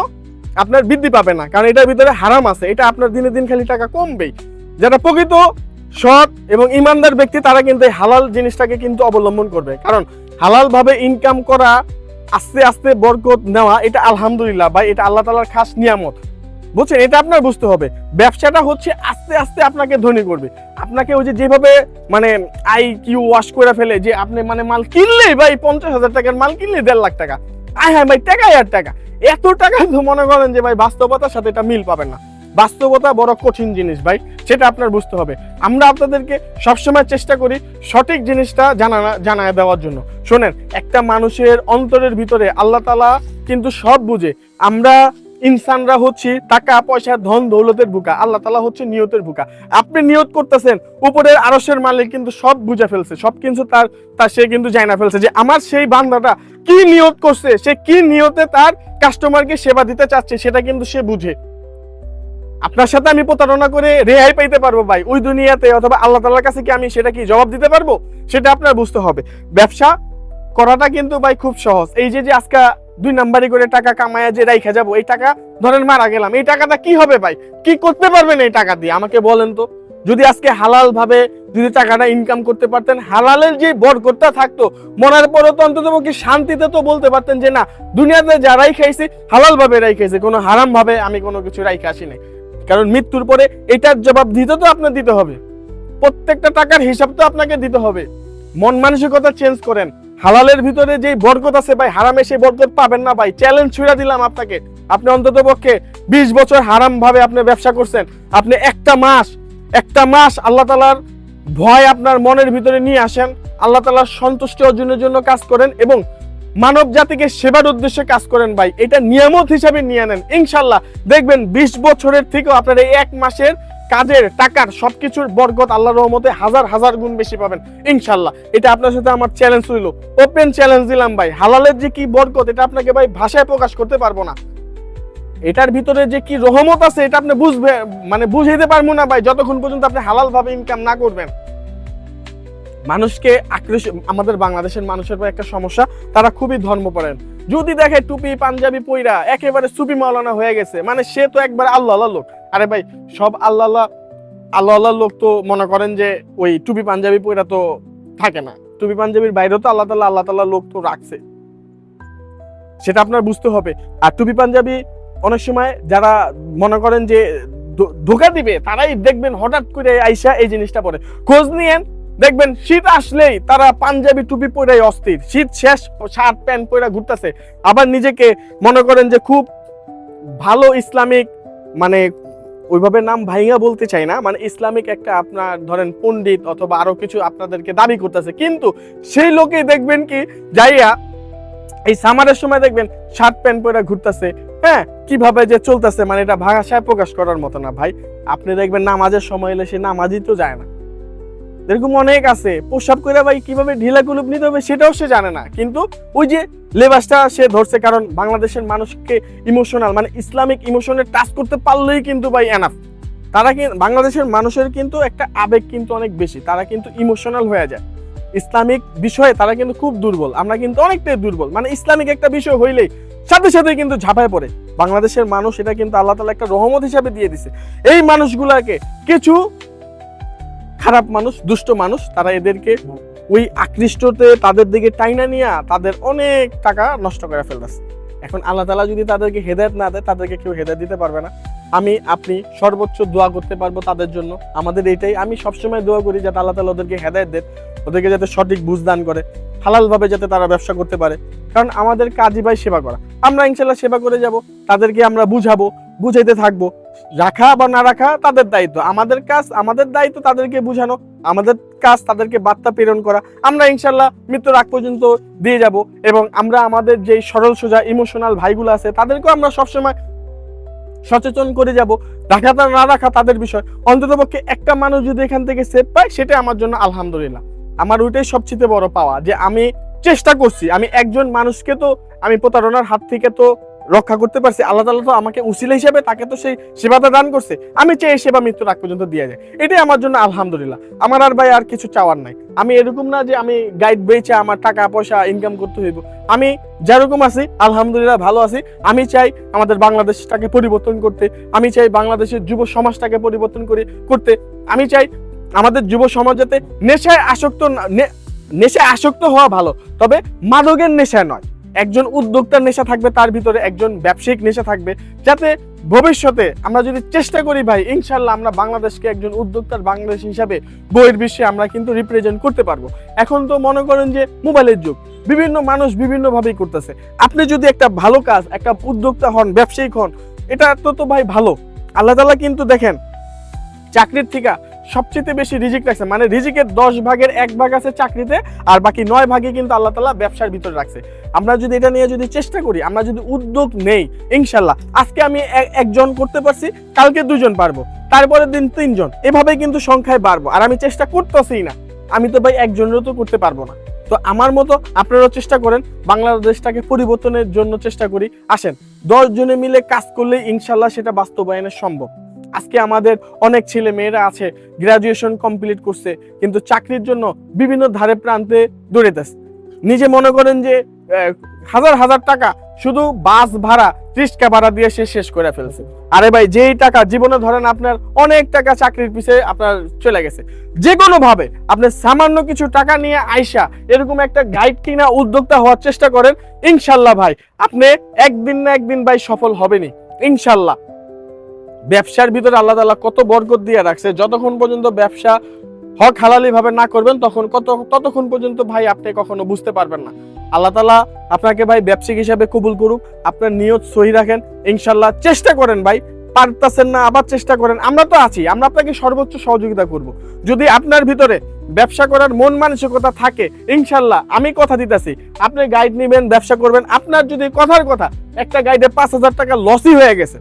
আপনার বৃদ্ধি পাবে না, কারণ এটার ভিতরে হারাম আছে। এটা আপনার দিনে দিন খালি টাকা কমবেই। যারা প্রকৃত সৎ এবং ইমানদার ব্যক্তি তারা কিন্তু এই হালাল জিনিসটাকে কিন্তু অবলম্বন করবে, কারণ হালাল ভাবে ইনকাম করা, আস্তে আস্তে বরকত নেওয়া, এটা আলহামদুলিল্লাহ ভাই, এটা আল্লাহ তাআলার খাস নিয়ামত। বুঝছেন? এটা আপনার বুঝতে হবে। ব্যবসাটা হচ্ছে আস্তে আস্তে আপনাকে ধনী করবে। আপনাকে ওই যে যেভাবে মানে IQ ওয়াশ করে ফেলে যে আপনি মানে মাল কিনলেই ভাই 50,000 টাকার মাল কিনলে 1.5 লাখ টাকা, আয় হ্যাঁ ভাই টাকা আর টাকা, এত টাকা তো মনে করেন যে ভাই বাস্তবতার সাথে এটা মিল পাবেন না। বাস্তবতা বড় কঠিন জিনিস ভাই, সেটা আপনার বুঝতে হবে। আমরা আপনাদেরকে সবসময় চেষ্টা করি সঠিক জিনিসটা জানায় দেওয়ার জন্য। শোনেন, একটা মানুষের অন্তরের ভিতরে আল্লাহ তাআলা কিন্তু সব বুঝে। আমরা ইনসানরা হচ্ছে টাকা পয়সা ধন দৌলতের ভুকা, আল্লাহ তাআলা হচ্ছে নিয়তের ভুকা। আপনি নিয়ত করতেছেন, উপরের আরশের মালিক কিন্তু সব বুঝে ফেলছে, সব কিছু তার সে কিন্তু জানা ফেলছে যে আমার সেই বান্দাটা কি নিয়ত করছে, সে কি নিয়তে তার কাস্টমারকে সেবা দিতে চাচ্ছে, সেটা কিন্তু সে বুঝে। আপনার সাথে আমি প্রতারণা করে রেহাই পাইতে পারবো ভাই ওই দুনিয়াতে, অথবা আল্লাহ তাআলার কাছে কি আমি সেটা কি জবাব দিতে পারবো? সেটা আপনার বুঝতে হবে। ব্যবসা করাটা কিন্তু ভাই খুব সহজ। এই যে আজকে 2 নাম্বারি করে টাকা কামায়া যে রাইখা যাবো, এই টাকা ধরেন মারা গেলাম, এই টাকাটা কি হবে ভাই? কি করতে পারবেন এই টাকা দিয়ে আমাকে বলেন তো? যদি আজকে হালাল ভাবে যদি টাকাটা ইনকাম করতে পারতেন, হালালের যে বরকতটা থাকতো, মরার পরে তো অন্তত কি শান্তিতে তো বলতে পারতেন যে না দুনিয়াতে যারাই খাইছে হালাল ভাবে রাইখাইছে, কোনো হারাম ভাবে আমি কোনো কিছু রাইখা আসি নাই। কারণ মৃত্যুর পরে এটার জবাব দিতে তো আপনার দিতে হবে, প্রত্যেকটা টাকার হিসাব তো আপনাকে দিতে হবে। মন মানসিকতা চেঞ্জ করেন। হালালের ভিতরে যে বরকত আছে ভাই, হারামে সেই বরকত পাবেন না ভাই। চ্যালেঞ্জ ছুড়ে দিলাম আপনাকে। আপনি অন্তত পক্ষে 20 বছর হারাম ভাবে আপনি ব্যবসা করছেন, আপনি একটা মাস আল্লাহ তাআলার ভয় আপনার মনের ভিতরে নিয়ে আসেন, আল্লাহ তাআলার সন্তুষ্টি অর্জনের জন্য কাজ করেন এবং মানব জাতিকে সেবার উদ্দেশ্যে কাজ করেন ভাই, এটা নিয়ামত হিসাবে নিয়ে নেন। ইনশাআল্লাহ দেখবেন 20 বছরের থেকেও আপনার এই 1 মাসের কাজের টাকার সবকিছুর বরকত আল্লাহর রহমতে হাজার হাজার গুণ বেশি পাবেন ইনশাআল্লাহ। এটা আপনার সাথে আমার চ্যালেঞ্জ হইল, ওপেন চ্যালেঞ্জ দিলাম ভাই। হালালের যে কি বরকত এটা আপনাকে ভাই ভাষায় প্রকাশ করতে পারবো না। এটার ভিতরে যে কি রহমত আছে এটা আপনি বুঝাইতে পারবো না ভাই, যতক্ষণ পর্যন্ত আপনি হালাল ভাবে ইনকাম না করবেন। মানুষকে আমাদের বাংলাদেশের মানুষের একটা সমস্যা, তারা খুবই ধর্মপরায়ণ। যদি দেখে টুপি পাঞ্জাবি পইরা একেবারে সুফি মাওলানা হয়ে গেছে, মানে সে তো একবার আল্লাহ আল্লাহ লোক। আরে ভাই সব আল্লাহ আল্লাহ লোক তো মনে করেন যে ওই টুপি পাঞ্জাবি পইরা তো থাকে না, টুপি পাঞ্জাবির বাইরেও তো আল্লাহ তাআলা লোক তো রাখছে, সেটা আপনার বুঝতে হবে। আর টুপি পাঞ্জাবি অনেক সময় যারা মনে করেন যে ধোকা দিবে, তারাই দেখবেন হঠাৎ করে আইসা এই জিনিসটা পরে। খোঁজ নিয়েন, দেখবেন শীত আসলেই তারা পাঞ্জাবি টুপি পরেই অস্থির, শীত শেষ শার্ট প্যান্ট পরে ঘুরতেছে, আবার নিজেকে মনে করেন যে খুব ভালো ইসলামিক, মানে ওইভাবে নাম ভাইঙ্গা বলতে চাই না, মানে ইসলামিক একটা আপনার ধরেন পণ্ডিত অথবা আরো কিছু আপনাদেরকে দাবি করতেছে, কিন্তু সেই লোকে দেখবেন কি যাইয়া এই সামারের সময় দেখবেন শার্ট প্যান্ট পরে ঘুরতেছে, হ্যাঁ কিভাবে যে চলতেছে, মানে এটা ভাষায় প্রকাশ করার মতো না ভাই। আপনি দেখবেন নামাজের সময় এলে সে নামাজই তো যায় না, এরকম অনেক আছে। প্রসাব করে ভাই কিভাবে ঢিলা কুলুপ নিতে হবে সেটাও সে জানে না, কিন্তু ওই যে লেবাসটা সে ধরছে, কারণ বাংলাদেশের মানুষকে ইমোশনাল, মানে ইসলামিক ইমোশনে টাচ করতে পারলেই কিন্তু ভাই এনাফ। তারা কি বাংলাদেশের মানুষের কিন্তু একটা আবেগ কিন্তু অনেক বেশি, তারা কিন্তু ইমোশনাল হয়ে যায় ইসলামিক বিষয়ে, তারা কিন্তু খুব দুর্বল, আমরা কিন্তু অনেকটাই দুর্বল, মানে ইসলামিক একটা বিষয় হইলেই সাথে সাথে কিন্তু ঝাঁপায় পড়ে বাংলাদেশের মানুষ। এটা কিন্তু আল্লাহ তাআলা একটা রহমত হিসাবে দিয়ে দিছে। এই মানুষগুলাকে কিছু খারাপ মানুষ, দুষ্ট মানুষ, তারা এদেরকে ওই আকৃষ্টতে তাদের দিকে টাইনা নিয়ে তাদের অনেক টাকা নষ্ট করে ফেলতেছে। এখন আল্লাহ তাআলা যদি তাদেরকে হেদায়েত না দেয়, তাদেরকে কেউ হেদায়েত দিতে পারবে না। আমি আপনি সর্বোচ্চ দোয়া করতে পারবো তাদের জন্য, আমাদের এইটাই। আমি সবসময় দোয়া করি যাতে আল্লাহ তাআলা ওদেরকে হেদায়েত দেন, ওদেরকে যাতে সঠিক বুঝ দান করে, হালাল ভাবে যাতে তারা ব্যবসা করতে পারে। কারণ আমাদের কাজই ভাই সেবা করা, আমরা ইনশাআল্লাহ সেবা করে যাব, তাদেরকে আমরা বুঝাবো, বুঝাইতে থাকবো। রাখা বা না রাখা তাদের দায়িত্ব, আমাদের কাজ, আমাদের দায়িত্ব তাদেরকে বুঝানো, আমাদের কাজ তাদেরকে বার্তা প্রেরণ করা। আমরা ইনশাআল্লাহ মৃত্যুর আগ পর্যন্ত দিয়ে যাব, এবং আমরা আমাদের যে সরল সোজা ইমোশনাল ভাইগুলো আছে তাদেরকেও আমরা সবসময় সচেতন করে যাব। রাখা না রাখা তাদের বিষয়, অন্ততপক্ষে একটা মানুষ যদি এখান থেকে সেভ পায় সেটা আমার জন্য আলহামদুলিল্লাহ। আমার ওইটাই সবচেয়ে বড় পাওয়া, যে আমি চেষ্টা করছি, আমি একজন মানুষকে তো আমি প্রতারণার হাত থেকে তো রক্ষা করতে পারছি। আল্লাহ তাআলা তো আমাকে উসিলা হিসেবে তাকে তো সেই সেবাটা দান করছে, আমি চাই এই সেবা মৃত্যুর আগ পর্যন্ত দিয়ে যায়, এটাই আমার জন্য আলহামদুলিল্লাহ। আমার আর ভাই আর কিছু চাওয়ার নাই। আমি এরকম না যে আমি গাইড বেচে আমার টাকা পয়সা ইনকাম করতে হইব, আমি যেরকম আছি আলহামদুলিল্লাহ ভালো আছি। আমি চাই আমাদের বাংলাদেশটাকে পরিবর্তন করতে, আমি চাই বাংলাদেশের যুব সমাজটাকে পরিবর্তন করতে, আমি চাই আমাদের যুব সমাজ যাতে নেশায় আসক্ত হওয়া ভালো, তবে মাদকের নেশা নয়। একজন উদ্যোক্তার নেশা থাকবে, তার ভিতরে একজন ব্যবসায়িক নেশা থাকবে, যাতে ভবিষ্যতে আমরা যদি চেষ্টা করি ভাই ইনশাল্লাহ আমরা বাংলাদেশকে একজন উদ্যোক্তার বাংলাদেশ হিসাবে বইয়ের বিশ্বে আমরা কিন্তু রিপ্রেজেন্ট করতে পারবো। এখন তো মনে করেন যে মোবাইলের যুগ, বিভিন্ন মানুষ বিভিন্ন ভাবেই করতেছে। আপনি যদি একটা ভালো কাজ, একটা উদ্যোক্তা হন, ব্যবসায়িক হন, এটা তো ভাই ভালো। আল্লাহ তাআলা কিন্তু দেখেন চাকরির থেকে সবচেয়ে বেশি রিজিক রাখছে, মানে রিজিকের 10 ভাগের 1 ভাগ আছে চাকরিতে, আর বাকি 9 ভাগে কিন্তু আল্লাহ তাআলা ব্যবসার ভিতরে রাখছে। আমরা যদি এটা নিয়ে যদি চেষ্টা করি, আমরা যদি উদ্যোগ নেই, ইনশাল্লাহ আজকে আমি একজন করতে পারছি, কালকে 2 জন পারবো, তারপরের দিন 3 জন, এভাবেই কিন্তু সংখ্যায় বাড়বো। আর আমি চেষ্টা করতেছি না, আমি তো ভাই একজনেরও তো করতে পারবো না। তো আমার মতো আপনারাও চেষ্টা করেন, বাংলাদেশটাকে পরিবর্তনের জন্য চেষ্টা করি। আসেন 10 জনে মিলে কাজ করলে ইনশাল্লাহ সেটা বাস্তবায়নের সম্ভব। আজকে আমাদের অনেক ছেলে মেয়েরা আছে গ্রাজুয়েশন কমপ্লিট করছে, কিন্তু চাকরির জন্য বিভিন্ন ধারে প্রান্তে দৌড়াইতেছে। নিজে মনে করেন যে হাজার হাজার টাকা শুধু বাস ভাড়া, রিক্সা ভাড়া দিয়ে সে শেষ করে ফেলছে। আরে ভাই যেই টাকা জীবনে ধরেন আপনার অনেক টাকা চাকরির পিছে আপনার চলে গেছে, যে কোনো ভাবে আপনি সামান্য কিছু টাকা নিয়ে আইসা এরকম একটা গাইড কিনা উদ্যোক্তা হওয়ার চেষ্টা করেন, ইনশাল্লাহ ভাই আপনি একদিন না একদিন ভাই সফল হবেনই ইনশাল্লাহ। ব্যবসার ভিতরে আল্লাহ তাআলা কত বরকত দিয়ে রাখছে, যতক্ষণ পর্যন্ত ব্যবসা হক হালালি ভাবে না করবেন ততক্ষণ পর্যন্ত ভাই আপনি কখনো বুঝতে পারবেন না। আল্লাহ তাআলা আপনাকে ভাই ব্যবসায়িক হিসাবে কবুল করুক, আপনার নিয়ত সহি রাখেন, ইনশাল্লাহ চেষ্টা করেন ভাই, পারতেছেন না আবার চেষ্টা করেন, আমরা তো আছি, আমরা আপনাকে সর্বোচ্চ সহযোগিতা করব। যদি আপনার ভিতরে ব্যবসা করার মন মানসিকতা থাকে, ইনশাল্লাহ আমি কথা দিতেছি, আপনি গাইড নেবেন, ব্যবসা করবেন। আপনার যদি কথার কথা একটা গাইডে 5,000 টাকা লসই হয়ে গেছে,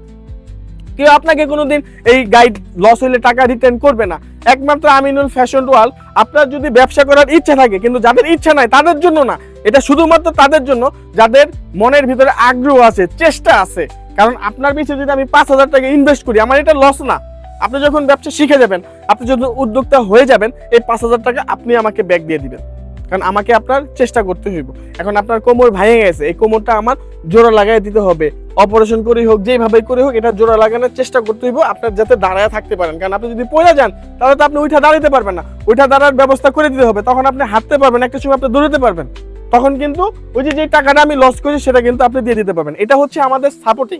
কেউ আপনাকে কোনোদিন এই গাইড লস হইলে টাকা রিটার্ন করবে না। একমাত্র আমিনুল ফ্যাশন ওয়ার্ল্ড, আপনার যদি ব্যবসা করার ইচ্ছা থাকে, কিন্তু যাদের ইচ্ছা নাই তাদের জন্য না, এটা শুধুমাত্র তাদের জন্য যাদের মনের ভিতরে আগ্রহ আছে, চেষ্টা আছে। কারণ আপনার পিছনে যদি আমি 5,000 টাকা ইনভেস্ট করি, আমার এটা লস না। আপনি যখন ব্যবসা শিখে যাবেন, আপনি যখন উদ্যোক্তা হয়ে যাবেন, এই 5,000 টাকা আপনি আমাকে ব্যাক দিয়ে দিবেন। কারণ আমাকে আপনার চেষ্টা করতে হইব। এখন আপনার কোমর ভেঙে গেছে, এই কোমরটা আমার জোড়া লাগাই দিতে হবে, অপারেশন করেই হোক, যেভাবে করে হোক এটা জোড়া লাগানোর চেষ্টা করতে হইব আপনার, যাতে দাঁড়ায় থাকতে পারেন। কারণ আপনি যদি পড়ে যান তাহলে তো আপনি উঠা দাঁড়াতে পারবেন না, উঠা দাঁড়ার ব্যবস্থা করে দিতে হবে, তখন আপনি হাঁটতে পারবেন, একটা সময় আপনি দৌড়াতে পারবেন, তখন কিন্তু ওই যে টাকাটা আমি লস করি সেটা কিন্তু আপনি দিয়ে দিতে পারবেন। এটা হচ্ছে আমাদের সাপোর্টিং।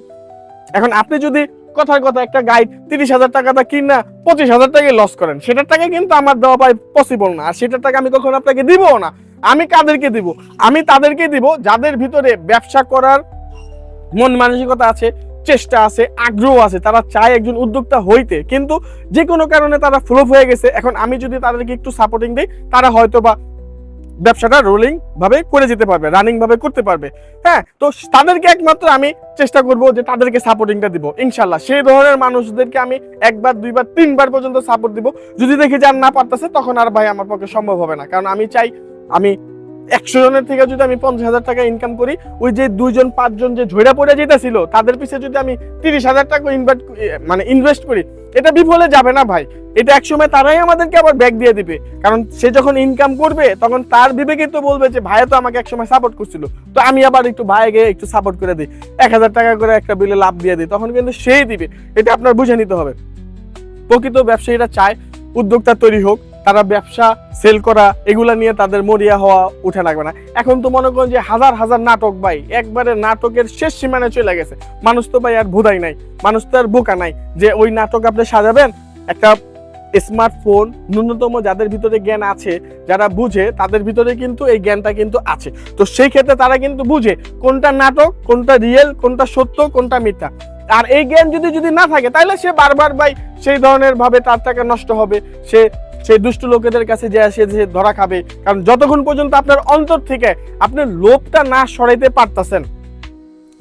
এখন আপনি যদি কথার কথা একটা গাইড 30,000 টাকাটা কিনা 25,000 টাকায় লস করেন, সেটার টাকা কিন্তু আমার দেওয়া পাই পসিবল না, আর সেটার টাকা আমি কখনো আপনাকে দিবও না। আমি কাদেরকে দিব? আমি তাদেরকে দিব যাদের ভিতরে ব্যবসা করার মন মানসিকতা আছে, চেষ্টা আছে, আগ্রহ আছে, তারা চায় একজন উদ্যোক্তা হইতে, কিন্তু যে কোনো কারণে তারা ফ্লপ হয়ে গেছে। এখন আমি যদি তাদেরকে একটু সাপোর্টিং দিই, তারা হয়তো বা ব্যবসাটা রোলিং ভাবে করে যেতে পারবে, রানিং ভাবে করতে পারবে। হ্যাঁ, তো তাদেরকে একমাত্র আমি চেষ্টা করব যে তাদেরকে সাপোর্টিংটা দিব ইনশাল্লাহ। সেই ধরনের মানুষদেরকে আমি 1 বার 2 বার 3 বার পর্যন্ত সাপোর্ট দিব। যদি দেখি যে আর না পারতেছে, তখন আর ভাই আমার পক্ষে সম্ভব হবে না। কারণ আমি চাই আমি 100 জনের থেকে যদি আমি 50,000 টাকা ইনকাম করি, ওই যে 2 জন 5 জন যে ঝইরা পড়ে যেতেছিল তাদের পিছে যদি আমি 30,000 টাকা ইনভেস্ট করি, এটা বিফলে যাবে না ভাই। এটা একসময় তারাই আমাদেরকে আবার ব্যাক দিয়ে দিবে। কারণ সে যখন ইনকাম করবে তখন তার বিবেকে তো বলবে যে ভাইয়া তো আমাকে একসময় সাপোর্ট করছিল, তো আমি আবার একটু ভাইকে একটু সাপোর্ট করে দিই, 1,000 টাকা করে একটা বিলে লাভ দিয়ে দিই, তখন কিন্তু সেই দিবে। এটা আপনার বুঝে নিতে হবে। প্রকৃত ব্যবসায়ীরা চায় উদ্যোক্তা তৈরি হোক, তারা ব্যবসা সেল করা এগুলা নিয়ে তাদের মরিয়া হওয়া উঠে লাগবে না। এখন তো মনে করেন যে হাজার হাজার নাটক ভাই, একবারে নাটকের শেষ সীমানায় চলে গেছে। মানুষ তো ভাই আর ভুদাই নাই, মানুষ তো আর বোকা নাই যে ওই নাটক আপনি সাজাবেন। একটা স্মার্টফোন, ন্যূনতম যাদের ভিতরে জ্ঞান আছে, যারা বুঝে, তাদের ভিতরে কিন্তু এই জ্ঞানটা কিন্তু আছে। তো সেই ক্ষেত্রে তারা কিন্তু বুঝে কোনটা নাটক, কোনটা রিয়েল, কোনটা সত্য, কোনটা মিথ্যা। আর এই জ্ঞান যদি না থাকে, তাহলে সে বারবার ভাই সেই ধরনের ভাবে তার টাকা নষ্ট হবে, সে সেই দুষ্ট লোকেদের কাছে যে সে ধরা খাবে। কারণ যতক্ষণ পর্যন্ত আপনার অন্তর থেকে আপনি লোভটা না সরাইতে পারতেছেন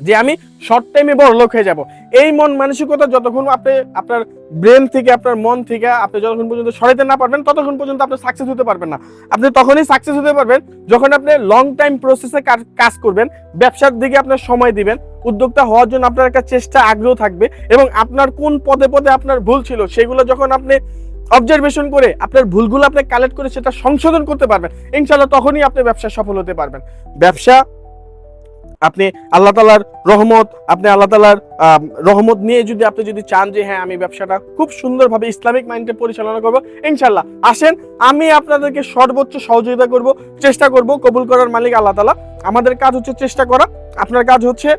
যে আমি শর্ট টাইমে বড় লোক হয়ে যাব, এই মন মানসিকতা যতক্ষণ আপনি আপনার ব্রেন থেকে, আপনার মন থেকে আপনি যতক্ষণ পর্যন্ত সরাইতে না পারবেন, ততক্ষণ পর্যন্ত আপনি সাকসেস হতে পারবেন না। আপনি তখনই সাকসেস হতে পারবেন যখন আপনি লং টাইম প্রসেসে কাজ করবেন, ব্যবসার দিকে আপনার সময় দিবেন, উদ্যোক্তা হওয়ার জন্য আপনার একটা চেষ্টা, আগ্রহ থাকবে, এবং আপনার কোন পদে পদে আপনার ভুল ছিল সেগুলো যখন আপনি অবজারভেশন করে আপনার ভুলগুলো আপনি কালেক্ট করে সেটা সংশোধন করতে পারবেন, ইনশাআল্লাহ তখনই আপনি ব্যবসা সফল হতে পারবেন। ব্যবসা আপনি আল্লাহ তাআলার রহমত, আপনি আল্লাহ তাআলার রহমত নিয়ে আপনি যদি চান যে হ্যাঁ আমি ব্যবসাটা খুব সুন্দরভাবে ইসলামিক মাইন্ডে পরিচালনা করব, ইনশাআল্লাহ আসেন, আমি আপনাদেরকে সর্বোচ্চ সহযোগিতা করব, চেষ্টা করব। কবুল করার মালিক আল্লাহ তাআলা। আমাদের কাজ হচ্ছে চেষ্টা করা, আপনার কাজ হচ্ছে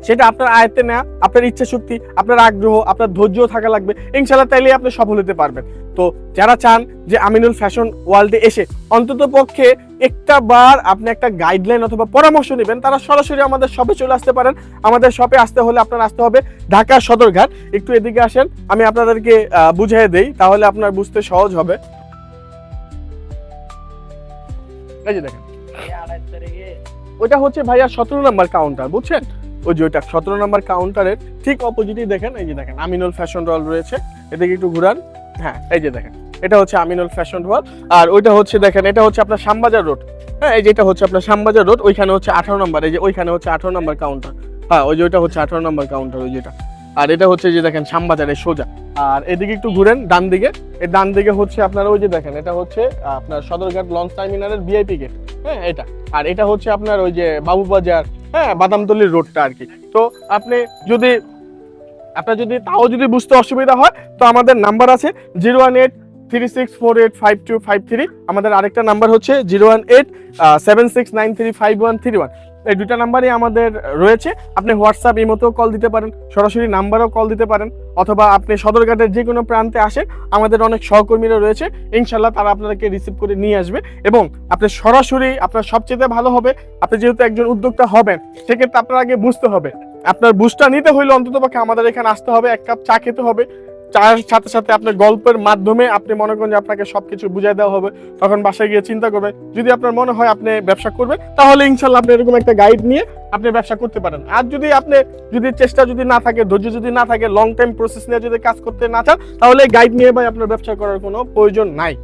সেটা আপনার আয়ত্তে নেওয়া, আপনার ইচ্ছা শক্তি, আপনার আগ্রহ, আপনার ধৈর্য থাকা লাগবে, ইনশাআল্লাহ তাইলে আপনি সফল হতে পারবেন। তো যারা চান যে আমিনুল ফ্যাশন ওয়ার্ল্ডে এসে অন্তত পক্ষে একটা বার আপনি একটা গাইডলাইন অথবা পরামর্শ নেবেন, তারা সরাসরি আমাদের শপে চলে আসতে পারেন। আমাদের শপে আসতে হলে আপনার আসতে হবে ঢাকা সদরঘাট। একটু এদিকে আসেন, আমি আপনাদেরকে বুঝিয়ে দেই, তাহলে আপনার বুঝতে সহজ হবে। এই যে দেখেন, ওইটা হচ্ছে ভাইয়া 17 নম্বর কাউন্টার, বুঝছেন? ওই যে ওইটা 17 নম্বর কাউন্টারের ঠিক অপোজিটেই দেখেন, এই যে দেখেন আমিনুল ফ্যাশন ওয়ার্ল্ড রয়েছে, এদিকে একটু ঘুরান। হ্যাঁ, এই যে দেখেন, এটা হচ্ছে আমিনুল ফ্যাশন ওয়ার্ল্ড। আর ওইটা হচ্ছে দেখেন, এটা হচ্ছে আপনার শ্যামবাজার রোড। হ্যাঁ, এই যে এটা হচ্ছে আপনার শ্যামবাজার রোড, ওইখানে হচ্ছে 18 নম্বর, এই যে ওইখানে হচ্ছে 18 নম্বর কাউন্টার। হ্যাঁ, ওই যে ওইটা হচ্ছে 18 নম্বর কাউন্টার, ওই যেটা। আর এটা হচ্ছে যে দেখেন শ্যামবাজারের সোজা। আর এদিকে একটু ঘুরেন ডান দিকে, এই ডান দিকে হচ্ছে আপনার ওই যে দেখেন, এটা হচ্ছে আপনার সদরঘাট লঞ্চ টার্মিনালের ভিআইপি গেট। হ্যাঁ, এটা। আর এটা হচ্ছে আপনার ওই যে বাবুবাজার, হ্যাঁ, বাদামতলির রোডটা আর কি। তো আপনি আপনার যদি তাও যদি বুঝতে অসুবিধা হয়, তো আমাদের নাম্বার আছে 01836485253। আমাদের আরেকটা নাম্বার হচ্ছে 01876935131। এই দুটা নাম্বারই আমাদের রয়েছে। আপনি হোয়াটসঅ্যাপ, ইমোতেও কল দিতে পারেন, সরাসরি নাম্বারেও কল দিতে পারেন, অথবা আপনি সদরঘাটের যে কোনো প্রান্তে আসেন, আমাদের অনেক সহকর্মীরা রয়েছে, ইনশাল্লাহ তারা আপনাদেরকে রিসিভ করে নিয়ে আসবে। এবং আপনি সরাসরি, আপনার সবচেয়ে ভালো হবে, আপনি যেহেতু একজন উদ্যোক্তা হবেন, সেক্ষেত্রে আপনার আগে বুঝতে হবে, আপনার বুঝটা নিতে হইলে অন্ততপক্ষে আমাদের এখানে আসতে হবে, 1 কাপ চা খেতে হবে, চায়ের সাথে সাথে আপনার গল্পের মাধ্যমে আপনি মনে করেন যে আপনাকে সবকিছু বুঝাই দেওয়া হবে, তখন বাসায় গিয়ে চিন্তা করবেন। যদি আপনার মনে হয় আপনি ব্যবসা করবেন, তাহলে ইনশাল্লাহ আপনি এরকম একটা গাইড নিয়ে আপনি ব্যবসা করতে পারেন। আর যদি চেষ্টা না থাকে, ধৈর্য যদি না থাকে, লং টাইম প্রসেস নিয়ে যদি কাজ করতে না চান, তাহলে গাইড নিয়ে ভাই আপনার ব্যবসা করার কোনো প্রয়োজন নাই।